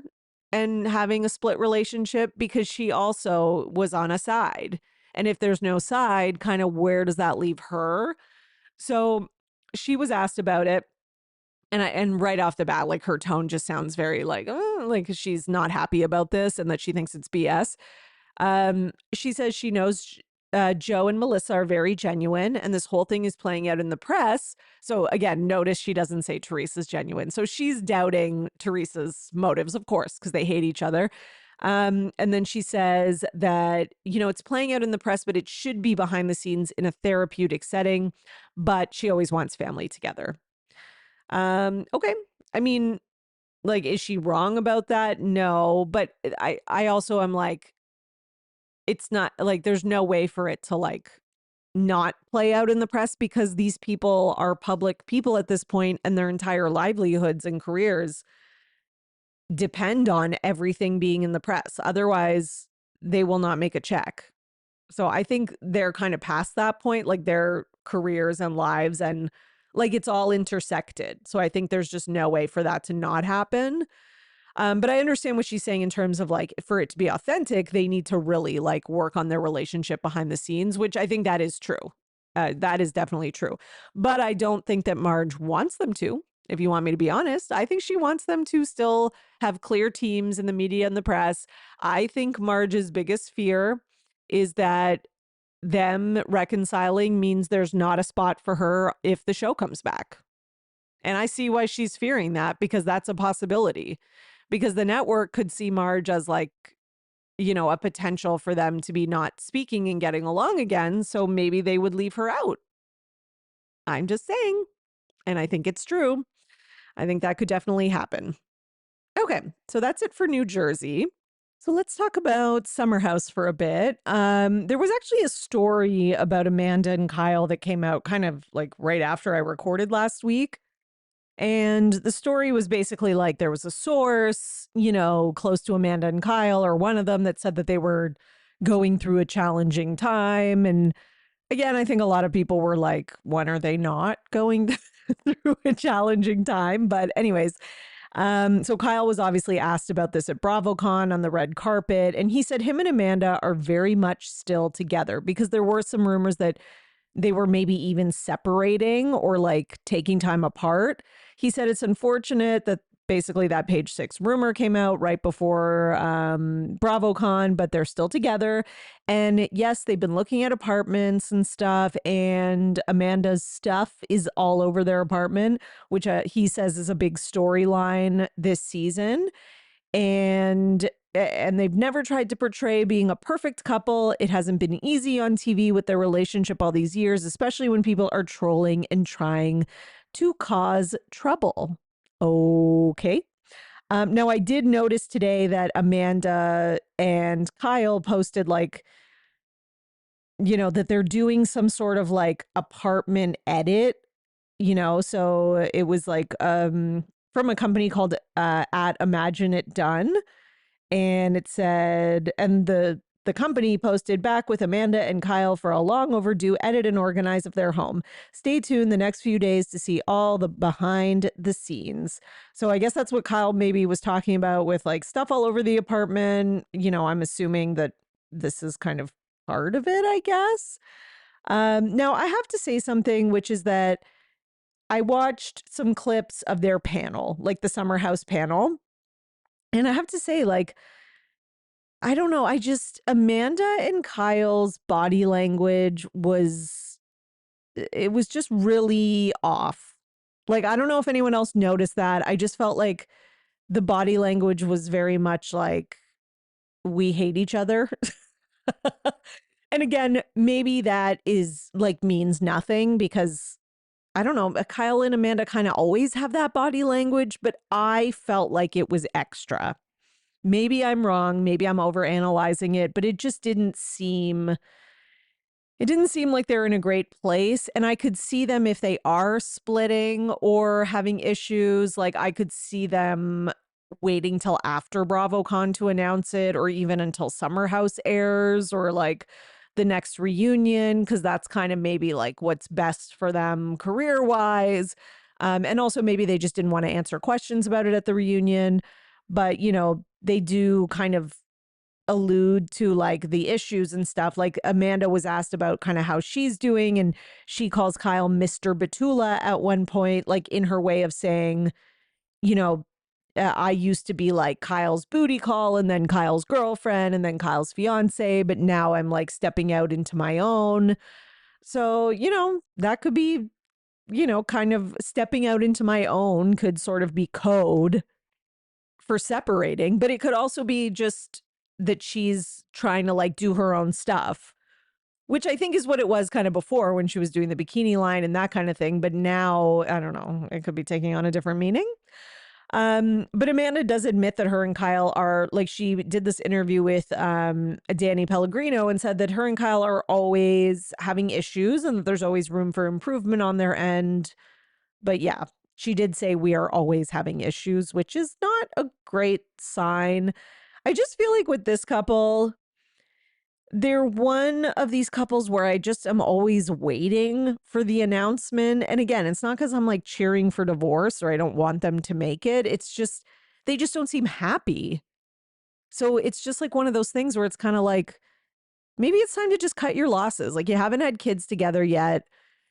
and having a split relationship because she also was on a side. And if there's no side, kind of where does that leave her? So she was asked about it. And right off the bat, like her tone just sounds very like, oh, like she's not happy about this and that she thinks it's BS. She says she knows Joe and Melissa are very genuine and this whole thing is playing out in the press. So again, notice she doesn't say Teresa's genuine. So she's doubting Teresa's motives, of course, because they hate each other. And then she says that, you know, it's playing out in the press, but it should be behind the scenes in a therapeutic setting. But she always wants family together. Okay. I mean, like, is she wrong about that? No. But I also am like, it's not like there's no way for it to like not play out in the press because these people are public people at this point and their entire livelihoods and careers depend on everything being in the press. Otherwise, they will not make a check. So I think they're kind of past that point, like their careers and lives and like it's all intersected. So I think there's just no way for that to not happen. But I understand what she's saying in terms of like for it to be authentic, they need to really like work on their relationship behind the scenes, which I think that is true. That is definitely true. But I don't think that Marge wants them to. If you want me to be honest, I think she wants them to still have clear teams in the media and the press. I think Marge's biggest fear is that them reconciling means there's not a spot for her if the show comes back. And I see why she's fearing that because that's a possibility. Because the network could see Marge as like, a potential for them to be not speaking and getting along again. So maybe they would leave her out. I'm just saying. And I think it's true. I think that could definitely happen. Okay, so that's it for New Jersey. So let's talk about Summer House for a bit. There was actually a story about Amanda and Kyle that came out kind of like right after I recorded last week. And the story was basically like there was a source, close to Amanda and Kyle, or one of them that said that they were going through a challenging time. And again, I think a lot of people were like, when are they not going through a challenging time? But, anyways, so Kyle was obviously asked about this at BravoCon on the red carpet, and he said him and Amanda are very much still together because there were some rumors that they were maybe even separating or like taking time apart. He said it's unfortunate that basically that Page Six rumor came out right before BravoCon, but they're still together. And yes, they've been looking at apartments and stuff, and Amanda's stuff is all over their apartment, which he says is a big storyline this season. And they've never tried to portray being a perfect couple. It hasn't been easy on TV with their relationship all these years, especially when people are trolling and trying to cause trouble. Okay. Now, I did notice today that Amanda and Kyle posted like, that they're doing some sort of like apartment edit, so it was like from a company called at Imagine It Done. And it said, and the company posted back with Amanda and Kyle for a long overdue edit and organize of their home. Stay tuned the next few days to see all the behind the scenes. So I guess that's what Kyle maybe was talking about with like stuff all over the apartment. I'm assuming that this is kind of part of it, I guess. Now I have to say something, which is that I watched some clips of their panel, like the Summer House panel. And I have to say, like, I don't know. Amanda and Kyle's body language it was just really off. Like, I don't know if anyone else noticed that. I just felt like the body language was very much like, we hate each other. And again, maybe that is like means nothing because I don't know. Kyle and Amanda kind of always have that body language, but I felt like it was extra. Maybe I'm wrong. Maybe I'm overanalyzing it, but it didn't seem like they're in a great place. And I could see them if they are splitting or having issues. Like I could see them waiting till after BravoCon to announce it, or even until Summer House airs, or like the next reunion, because that's kind of maybe like what's best for them career wise. And also maybe they just didn't want to answer questions about it at the reunion. But, they do kind of allude to like the issues and stuff. Like Amanda was asked about kind of how she's doing, and she calls Kyle Mr. Batula at one point, like in her way of saying, you know, I used to be like Kyle's booty call and then Kyle's girlfriend and then Kyle's fiance, but now I'm like stepping out into my own. So, that could be, kind of stepping out into my own could sort of be code for separating, but it could also be just that she's trying to like do her own stuff, which I think is what it was kind of before when she was doing the bikini line and that kind of thing. But now, I don't know, it could be taking on a different meaning. But Amanda does admit that her and Kyle are like, she did this interview with Danny Pellegrino and said that her and Kyle are always having issues and that there's always room for improvement on their end. But yeah, she did say we are always having issues, which is not a great sign. I just feel like with this couple, They're one of these couples where I just am always waiting for the announcement. And again, it's not because I'm like cheering for divorce or I don't want them to make it. It's just, they just don't seem happy. So it's just like one of those things where it's kind of like, maybe it's time to just cut your losses. Like, you haven't had kids together yet.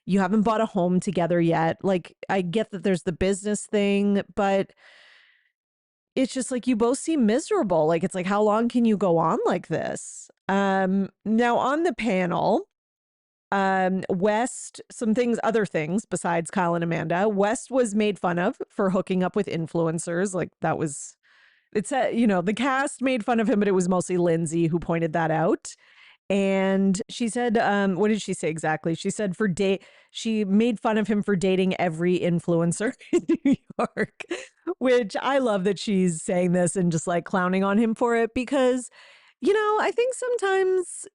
You haven't bought a home together yet. Like, I get that there's the business thing, but it's just like you both seem miserable. Like, it's like, how long can you go on like this? Now on the panel, West, other things besides Kyle and Amanda. West was made fun of for hooking up with influencers. Like, that was, it said, the cast made fun of him, but it was mostly Lindsay who pointed that out. And she said, what did she say exactly? She said she made fun of him for dating every influencer in New York, which I love that she's saying this and just like clowning on him for it because, I think sometimes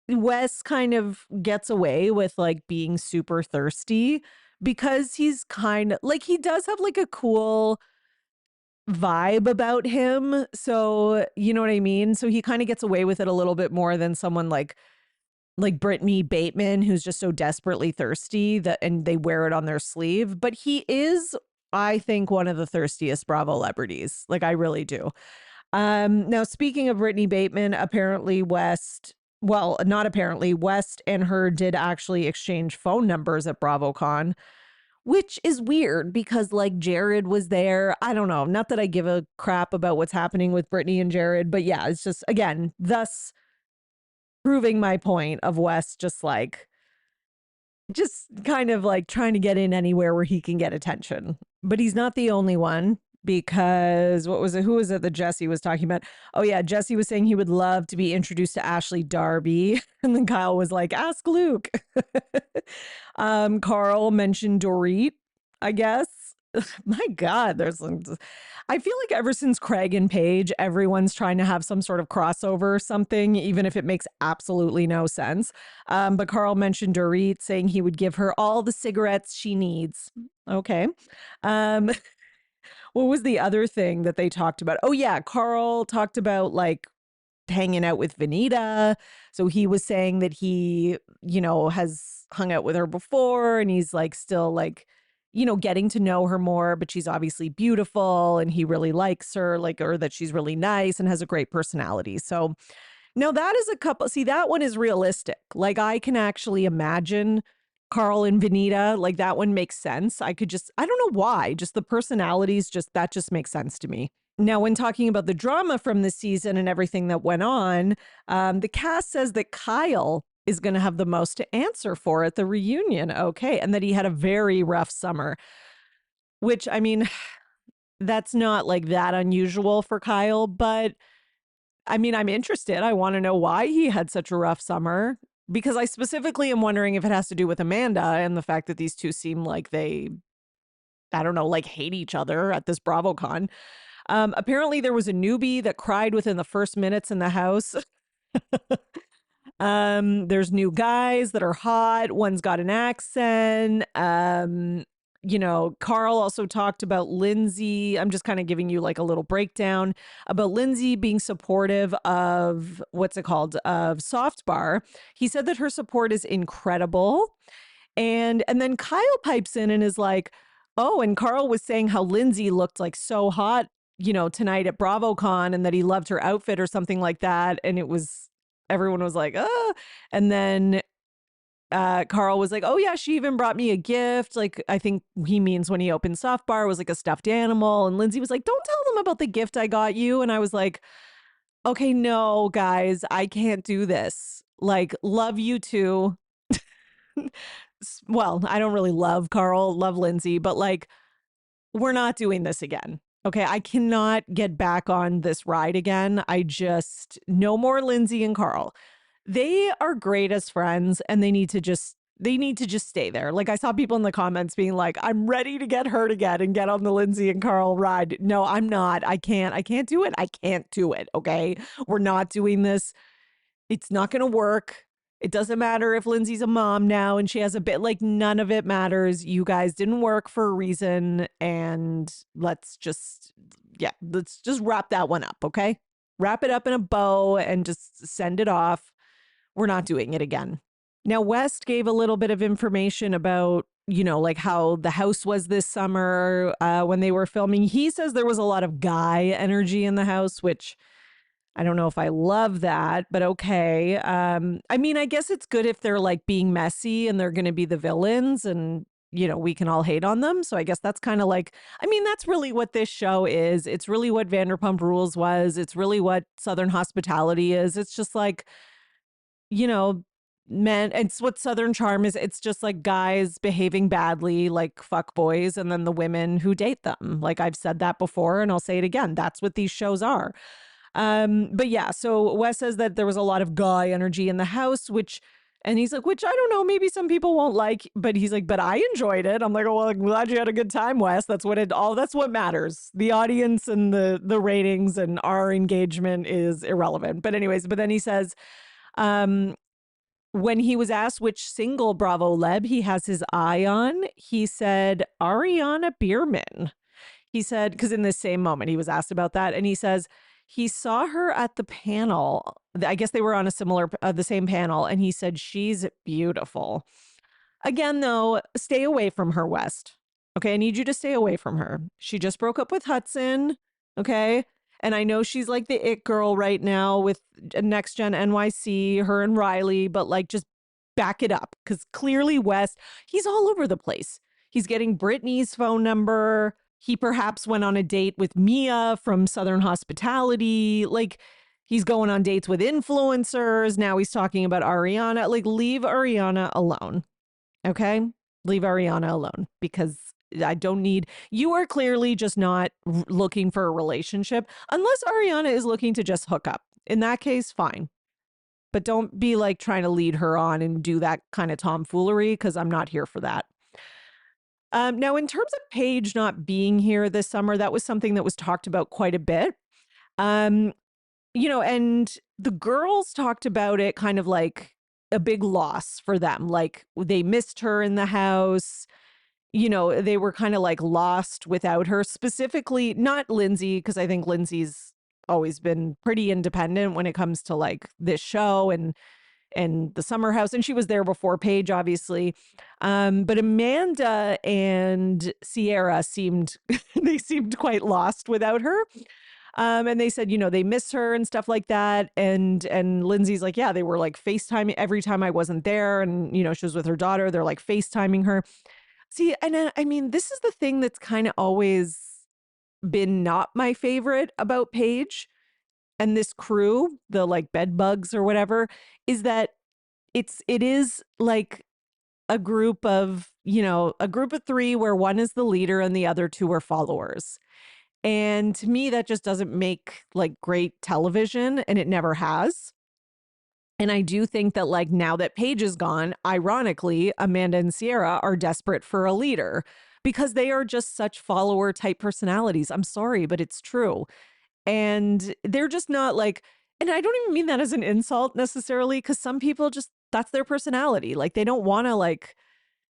Wes kind of gets away with like being super thirsty because he's kind of like, he does have like a cool vibe about him. So, you know what I mean? So he kind of gets away with it a little bit more than someone like Brittany Bateman, who's just so desperately thirsty that and they wear it on their sleeve. But he is, I think, one of the thirstiest Bravo celebrities. Like, I really do. Now speaking of Brittany Bateman, apparently not apparently, West and her did actually exchange phone numbers at BravoCon, which is weird because like Jared was there. I don't know. Not that I give a crap about what's happening with Brittany and Jared, but yeah, it's just, again, thus proving my point of West just kind of like trying to get in anywhere where he can get attention. But he's not the only one because what was it? Who was it that Jesse was talking about? Oh, yeah. Jesse was saying he would love to be introduced to Ashley Darby. And then Kyle was like, ask Luke. Carl mentioned Dorit, I guess. My God, I feel like ever since Craig and Paige, everyone's trying to have some sort of crossover or something, even if it makes absolutely no sense. But Carl mentioned Dorit saying he would give her all the cigarettes she needs. Okay. Um, what was the other thing that they talked about? Oh, yeah. Carl talked about like hanging out with Vanita. So he was saying that he, has hung out with her before and he's like still like, getting to know her more, but she's obviously beautiful and he really likes her, like, or that she's really nice and has a great personality. So now that is a couple. See, that one is realistic. Like, I can actually imagine Carl and Vanita. Like, that one makes sense. I don't know why, just the personalities, that just makes sense to me. Now, when talking about the drama from the season and everything that went on, the cast says that Kyle is going to have the most to answer for at the reunion. Okay. And that he had a very rough summer, which, I mean, that's not like that unusual for Kyle, but I mean, I'm interested. I want to know why he had such a rough summer because I specifically am wondering if it has to do with Amanda and the fact that these two seem like they, I don't know, like hate each other at this BravoCon. Apparently, there was a newbie that cried within the first minutes in the house. There's new guys that are hot. One's got an accent. Carl also talked about Lindsay. I'm just kind of giving you like a little breakdown about Lindsay being supportive of what's it called? Of Soft Bar. He said that her support is incredible. And then Kyle pipes in and is like, oh, and Carl was saying how Lindsay looked like so hot, tonight at BravoCon and that he loved her outfit or something like that. And everyone was like, and then Carl was like, oh yeah, she even brought me a gift. Like, I think he means when he opened Soft Bar, it was like a stuffed animal. And Lindsay was like, don't tell them about the gift I got you. And I was like, okay, no, guys, I can't do this. Like, love you too. Well, I don't really love Carl, love Lindsay, but like, we're not doing this again. Okay, I cannot get back on this ride again. No more Lindsay and Carl. They are great as friends and they need to just stay there. Like, I saw people in the comments being like, I'm ready to get hurt again and get on the Lindsay and Carl ride. No, I'm not. I can't do it. I can't do it. Okay. We're not doing this. It's not going to work. It doesn't matter if Lindsay's a mom now and she has a bit, like, none of it matters. You guys didn't work for a reason. And let's just wrap that one up. Okay. Wrap it up in a bow and just send it off. we're not doing it again. Now, West gave a little bit of information about, like how the house was this summer when they were filming. He says there was a lot of guy energy in the house, which I don't know if I love that, but okay. I mean, I guess it's good if they're like being messy and they're going to be the villains and, we can all hate on them. So I guess that's kind of like, I mean, that's really what this show is. It's really what Vanderpump Rules was. It's really what Southern Hospitality is. It's just like, you know, men, it's what Southern Charm is. It's just like guys behaving badly like fuck boys and then the women who date them. Like I've said that before and I'll say it again. That's what these shows are. But yeah, so Wes says that there was a lot of guy energy in the house, and he's like, which I don't know, maybe some people won't like, but he's like, but I enjoyed it. I'm like, oh, well, I'm glad you had a good time, Wes. That's what matters. The audience and the ratings and our engagement is irrelevant. But anyways, but then he says, when he was asked which single Bravo Leb he has his eye on, he said Ariana Bierman. He said, because in the same moment he was asked about that, and he says he saw her at the panel. I guess they were on the same panel, and he said she's beautiful. Again, though, stay away from her, West. Okay, I need you to stay away from her. She just broke up with Hudson. Okay, and I know she's like the it girl right now with Next Gen NYC, her and Riley, but like just back it up because clearly West, he's all over the place. He's getting Brittany's phone number. He perhaps went on a date with Mia from Southern Hospitality. Like he's going on dates with influencers. Now he's talking about Ariana. Like leave Ariana alone. Okay? Leave Ariana alone because I don't need, you are clearly just not looking for a relationship unless Ariana is looking to just hook up. In that case, fine. But don't be like trying to lead her on and do that kind of tomfoolery because I'm not here for that. Now, in terms of Paige not being here this summer, that was something that was talked about quite a bit. And the girls talked about it kind of like a big loss for them. Like they missed her in the house. They were kind of like lost without her, specifically not Lindsay, because I think Lindsay's always been pretty independent when it comes to like this show and the summer house, and she was there before Paige, obviously. But Amanda and Sierra seemed quite lost without her. And they said, they miss her and stuff like that. And Lindsay's like, yeah, they were like FaceTiming every time I wasn't there. And, she was with her daughter. They're like FaceTiming her. See, and I mean, this is the thing that's kind of always been not my favorite about Paige and this crew, the like bed bugs or whatever, is that it is like a group of three where one is the leader and the other two are followers. And to me, that just doesn't make like great television, and it never has. And I do think that like now that Paige is gone, ironically, Amanda and Sierra are desperate for a leader because they are just such follower type personalities. I'm sorry, but it's true. And they're just not like, and I don't even mean that as an insult necessarily, because some people just, that's their personality. Like they don't want to like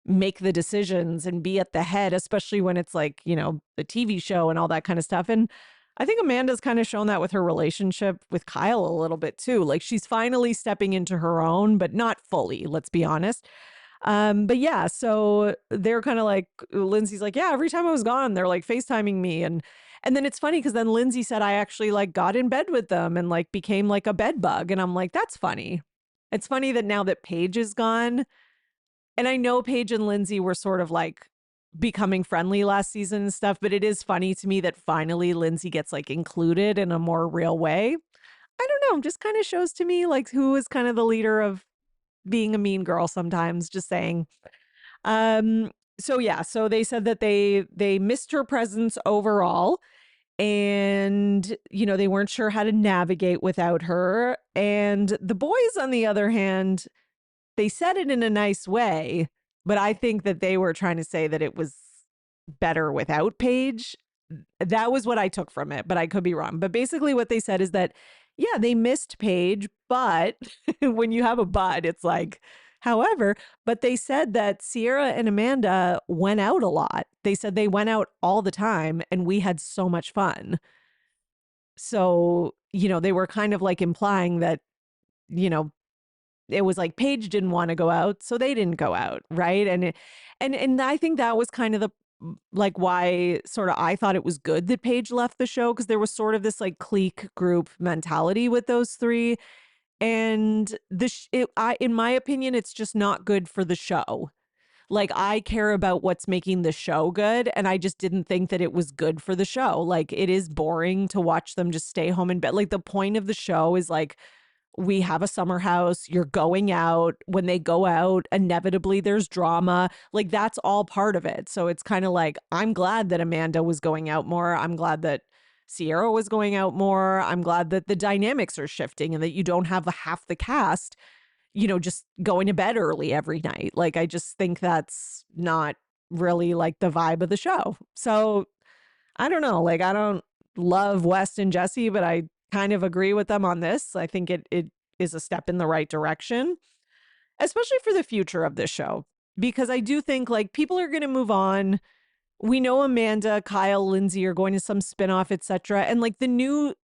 make the decisions and be at the head, especially when it's like, the TV show and all that kind of stuff. And I think Amanda's kind of shown that with her relationship with Kyle a little bit too. Like she's finally stepping into her own, but not fully, let's be honest. But yeah, so they're kind of like, Lindsay's like, yeah, every time I was gone, they're like FaceTiming me. And then it's funny because then Lindsay said, I actually like got in bed with them and like became like a bed bug. And I'm like, that's funny. It's funny that now that Paige is gone, and I know Paige and Lindsay were sort of like becoming friendly last season and stuff, but it is funny to me that finally Lindsay gets like included in a more real way. I don't know, just kind of shows to me like who is kind of the leader of being a mean girl sometimes, just saying. So yeah, so they said that they missed her presence overall, and they weren't sure how to navigate without her. And the boys, on the other hand, they said it in a nice way, but I think that they were trying to say that it was better without Paige. That was what I took from it, but I could be wrong. But basically what they said is that, yeah, they missed Paige, but when you have a but, it's like, however, but they said that Sierra and Amanda went out a lot. They said they went out all the time and we had so much fun. So, they were kind of like implying that, it was like Paige didn't want to go out, so they didn't go out, right? And I think that was kind of the like why sort of I thought it was good that Paige left the show, because there was sort of this like clique group mentality with those three. And in my opinion, it's just not good for the show. Like, I care about what's making the show good, and I just didn't think that it was good for the show. Like, it is boring to watch them just stay home in bed. Like, the point of the show is like, we have a summer house, you're going out. When they go out, inevitably there's drama. Like, that's all part of it. So it's kind of like, I'm glad that Amanda was going out more. I'm glad that Sierra was going out more. I'm glad that the dynamics are shifting and that you don't have half the cast, just going to bed early every night. Like, I just think that's not really like the vibe of the show. So I don't know. Like, I don't love West and Jesse, but I kind of agree with them on this. I think it is a step in the right direction, especially for the future of this show, because I do think like people are going to move on. We know Amanda, Kyle, Lindsay are going to some spinoff, etc. And like the new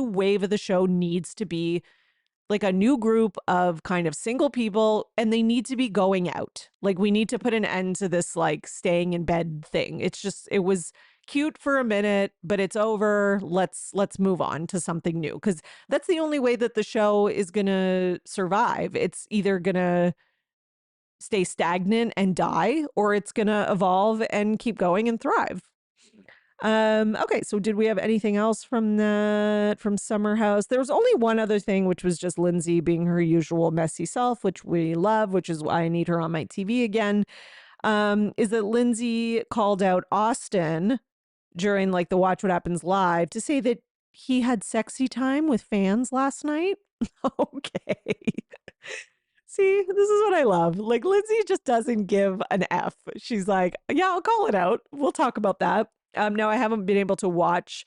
wave of the show needs to be like a new group of kind of single people, and they need to be going out. Like, we need to put an end to this like staying in bed thing. It was cute for a minute, but it's over. Let's move on to something new, because that's the only way that the show is going to survive. It's either going to stay stagnant and die, or it's going to evolve and keep going and thrive. Okay, so did we have anything else from Summer House? There was only one other thing, which was just Lindsay being her usual messy self, which we love, which is why I need her on my TV again. Is that Lindsay called out Austin during like the Watch What Happens Live to say that he had sexy time with fans last night. Okay. See, this is what I love. Like, Lindsay just doesn't give an F. She's like, yeah, I'll call it out. We'll talk about that. Now, I haven't been able to watch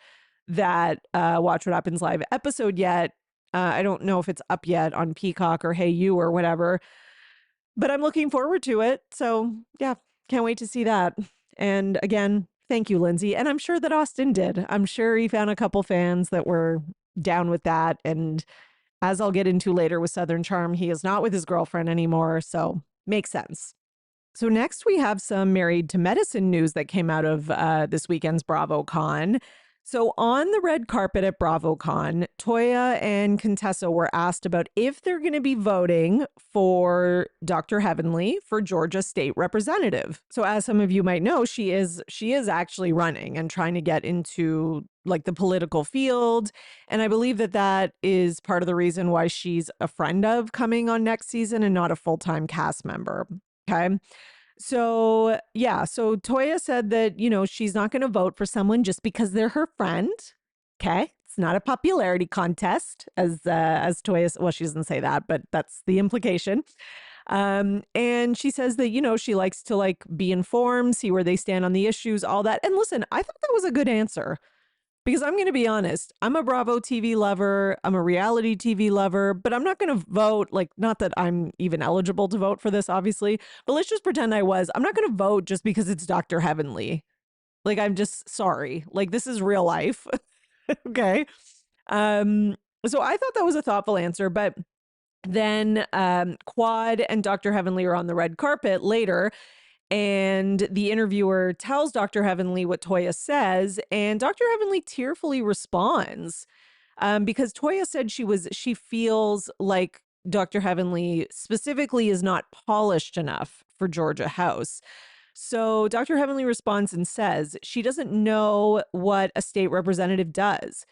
that Watch What Happens Live episode yet. I don't know if it's up yet on Peacock or Hey You or whatever, but I'm looking forward to it. So yeah, can't wait to see that. And again, thank you, Lindsay. And I'm sure that Austin did. I'm sure he found a couple fans that were down with that. And as I'll get into later with Southern Charm, he is not with his girlfriend anymore. So makes sense. So next we have some Married to Medicine news that came out of this weekend's BravoCon. So on the red carpet at BravoCon, Toya and Contessa were asked about if they're going to be voting for Dr. Heavenly for Georgia State Representative. So as some of you might know, she is actually running and trying to get into like the political field. And I believe that is part of the reason why she's a friend of coming on next season and not a full-time cast member. Okay. So, yeah. So Toya said that, she's not going to vote for someone just because they're her friend. Okay. It's not a popularity contest as Toya, well, she doesn't say that, but that's the implication. And she says that, she likes to like be informed, see where they stand on the issues, all that. And listen, I thought that was a good answer. Because I'm going to be honest, I'm a Bravo TV lover, I'm a reality TV lover, but I'm not going to vote, like, not that I'm even eligible to vote for this, obviously, but let's just pretend I was. I'm not going to vote just because it's Dr. Heavenly. Like, I'm just sorry. Like, this is real life. Okay. So I thought that was a thoughtful answer, but then Quad and Dr. Heavenly are on the red carpet later. And the interviewer tells Dr. Heavenly what Toya says, and Dr. Heavenly tearfully responds because Toya said she feels like Dr. Heavenly specifically is not polished enough for Georgia House. So Dr. Heavenly responds and says she doesn't know what a state representative does.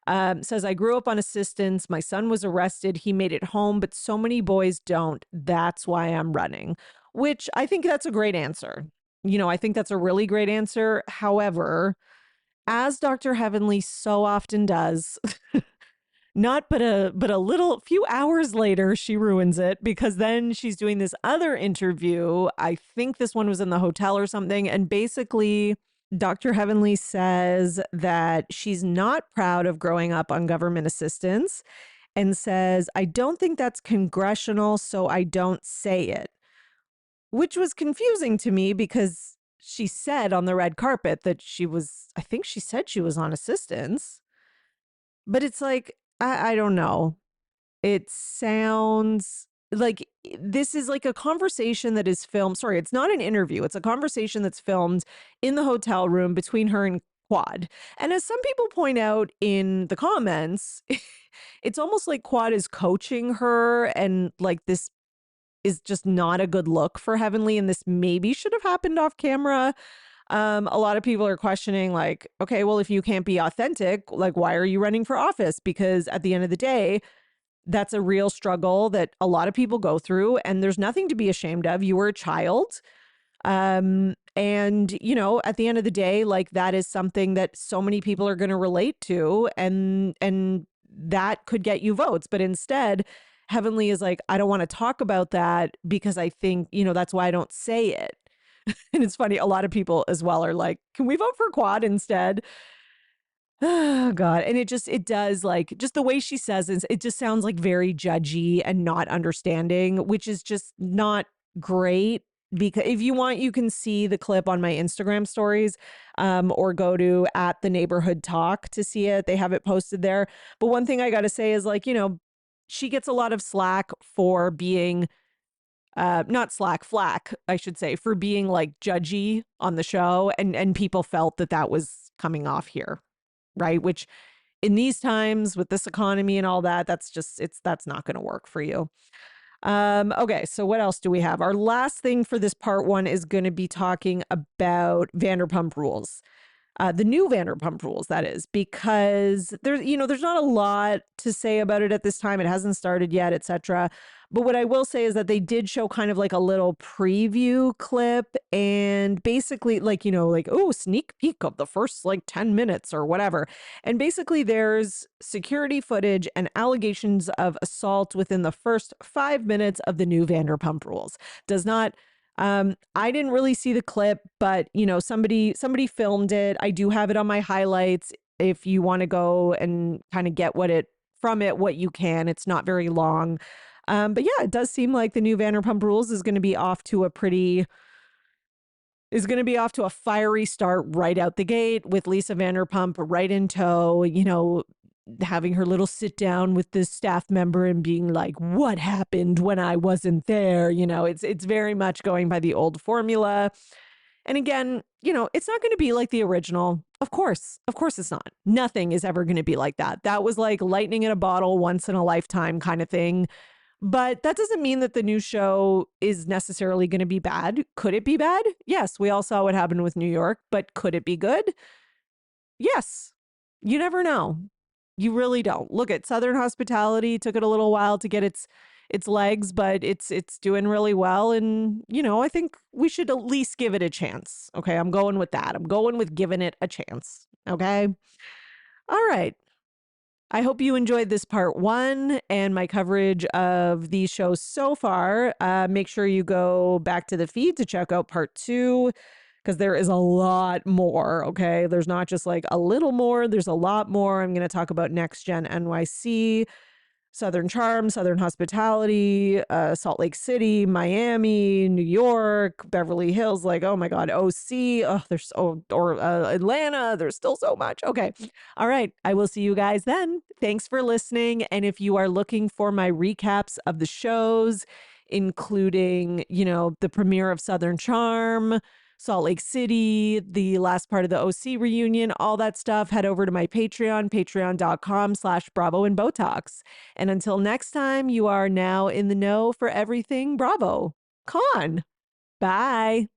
Says, I grew up on assistance. My son was arrested. He made it home, but so many boys don't. That's why I'm running, which I think that's a great answer. I think that's a really great answer. However, as Dr. Heavenly so often does, not but a little few hours later, she ruins it because then she's doing this other interview. I think this one was in the hotel or something. And basically, Dr. Heavenly says that she's not proud of growing up on government assistance and says, I don't think that's congressional, so I don't say it, which was confusing to me because she said on the red carpet that I think she said she was on assistance, but it's like, I don't know. It sounds like, this is like a conversation that is filmed. Sorry, it's not an interview. It's a conversation that's filmed in the hotel room between her and Quad. And as some people point out in the comments, it's almost like Quad is coaching her, and like this is just not a good look for Heavenly, and this maybe should have happened off camera. A lot of people are questioning, like, okay, well, if you can't be authentic, like, why are you running for office? Because at the end of the day, that's a real struggle that a lot of people go through, and there's nothing to be ashamed of. You were a child. And, you know, at the end of the day, like, that is something that so many people are going to relate to, and that could get you votes. But instead, Heavenly is like, I don't want to talk about that because I think, you know, that's why I don't say it. And it's funny, a lot of people as well are like, can we vote for Quad instead? Oh God. And it does, like, just the way she says it just sounds like very judgy and not understanding, which is just not great. Because if you want, you can see the clip on my Instagram stories, or go to at the neighborhood talk to see it. They have it posted there. But one thing I got to say is, like, you know, she gets a lot of slack for being, not flack, I should say, for being like judgy on the show. And people felt that that was coming off here. Right. Which in these times with this economy and all that, that's not going to work for you. Okay. So what else do we have? Our last thing for this part one is going to be talking about Vanderpump Rules. The new Vanderpump Rules, that is, because there's not a lot to say about it at this time. It hasn't started yet, etc. But what I will say is that they did show kind of like a little preview clip, and basically like, oh, sneak peek of the first like 10 minutes or whatever. And basically there's security footage and allegations of assault within the first 5 minutes of the new Vanderpump Rules. Does not I didn't really see the clip, but somebody filmed it. I do have it on my highlights. If you want to go and kind of get what you can. It's not very long. But yeah, it does seem like the new Vanderpump Rules is going to be off to a fiery start right out the gate, with Lisa Vanderpump right in tow, having her little sit down with this staff member and being like, what happened when I wasn't there? It's very much going by the old formula. And again, it's not going to be like the original. Of course it's not. Nothing is ever going to be like that. That was like lightning in a bottle, once in a lifetime kind of thing. But that doesn't mean that the new show is necessarily going to be bad. Could it be bad? Yes, we all saw what happened with New York, but could it be good? Yes. You never know. You really don't. Look at Southern Hospitality. Took it a little while to get its legs, but it's doing really well. And, I think we should at least give it a chance. Okay, I'm going with that. I'm going with giving it a chance. Okay? All right. I hope you enjoyed this part one and my coverage of these shows so far. Make sure you go back to the feed to check out part two, because there is a lot more, okay? There's not just like a little more, there's a lot more. I'm going to talk about Next Gen NYC, Southern Charm, Southern Hospitality, Salt Lake City, Miami, New York, Beverly Hills, like, oh my God, OC, Atlanta, there's still so much. Okay. All right. I will see you guys then. Thanks for listening. And if you are looking for my recaps of the shows, including, the premiere of Southern Charm, Salt Lake City, the last part of the OC reunion, all that stuff, head over to my Patreon, patreon.com/Bravo and Botox. And until next time, you are now in the know for everything BravoCon. Bye.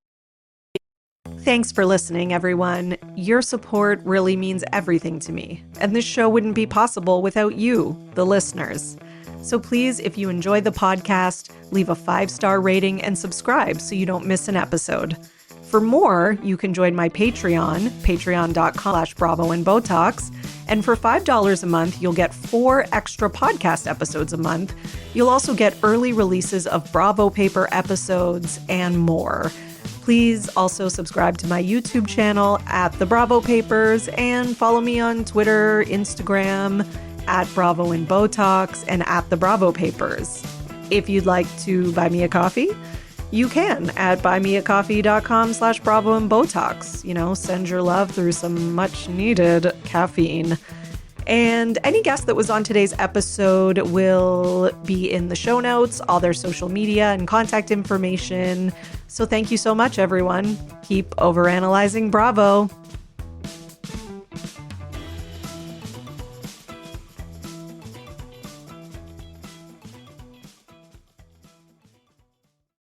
Thanks for listening, everyone. Your support really means everything to me, and this show wouldn't be possible without you, the listeners. So please, if you enjoy the podcast, leave a 5-star rating and subscribe so you don't miss an episode. For more, you can join my Patreon, patreon.com/Bravo and Botox. And for $5 a month, you'll get 4 extra podcast episodes a month. You'll also get early releases of Bravo Paper episodes and more. Please also subscribe to my YouTube channel at The Bravo Papers, and follow me on Twitter, Instagram, at Bravo and Botox, and at The Bravo Papers. If you'd like to buy me a coffee, you can at buymeacoffee.com/Bravo and Botox. Send your love through some much needed caffeine. And any guest that was on today's episode will be in the show notes, all their social media and contact information. So thank you so much, everyone. Keep overanalyzing Bravo.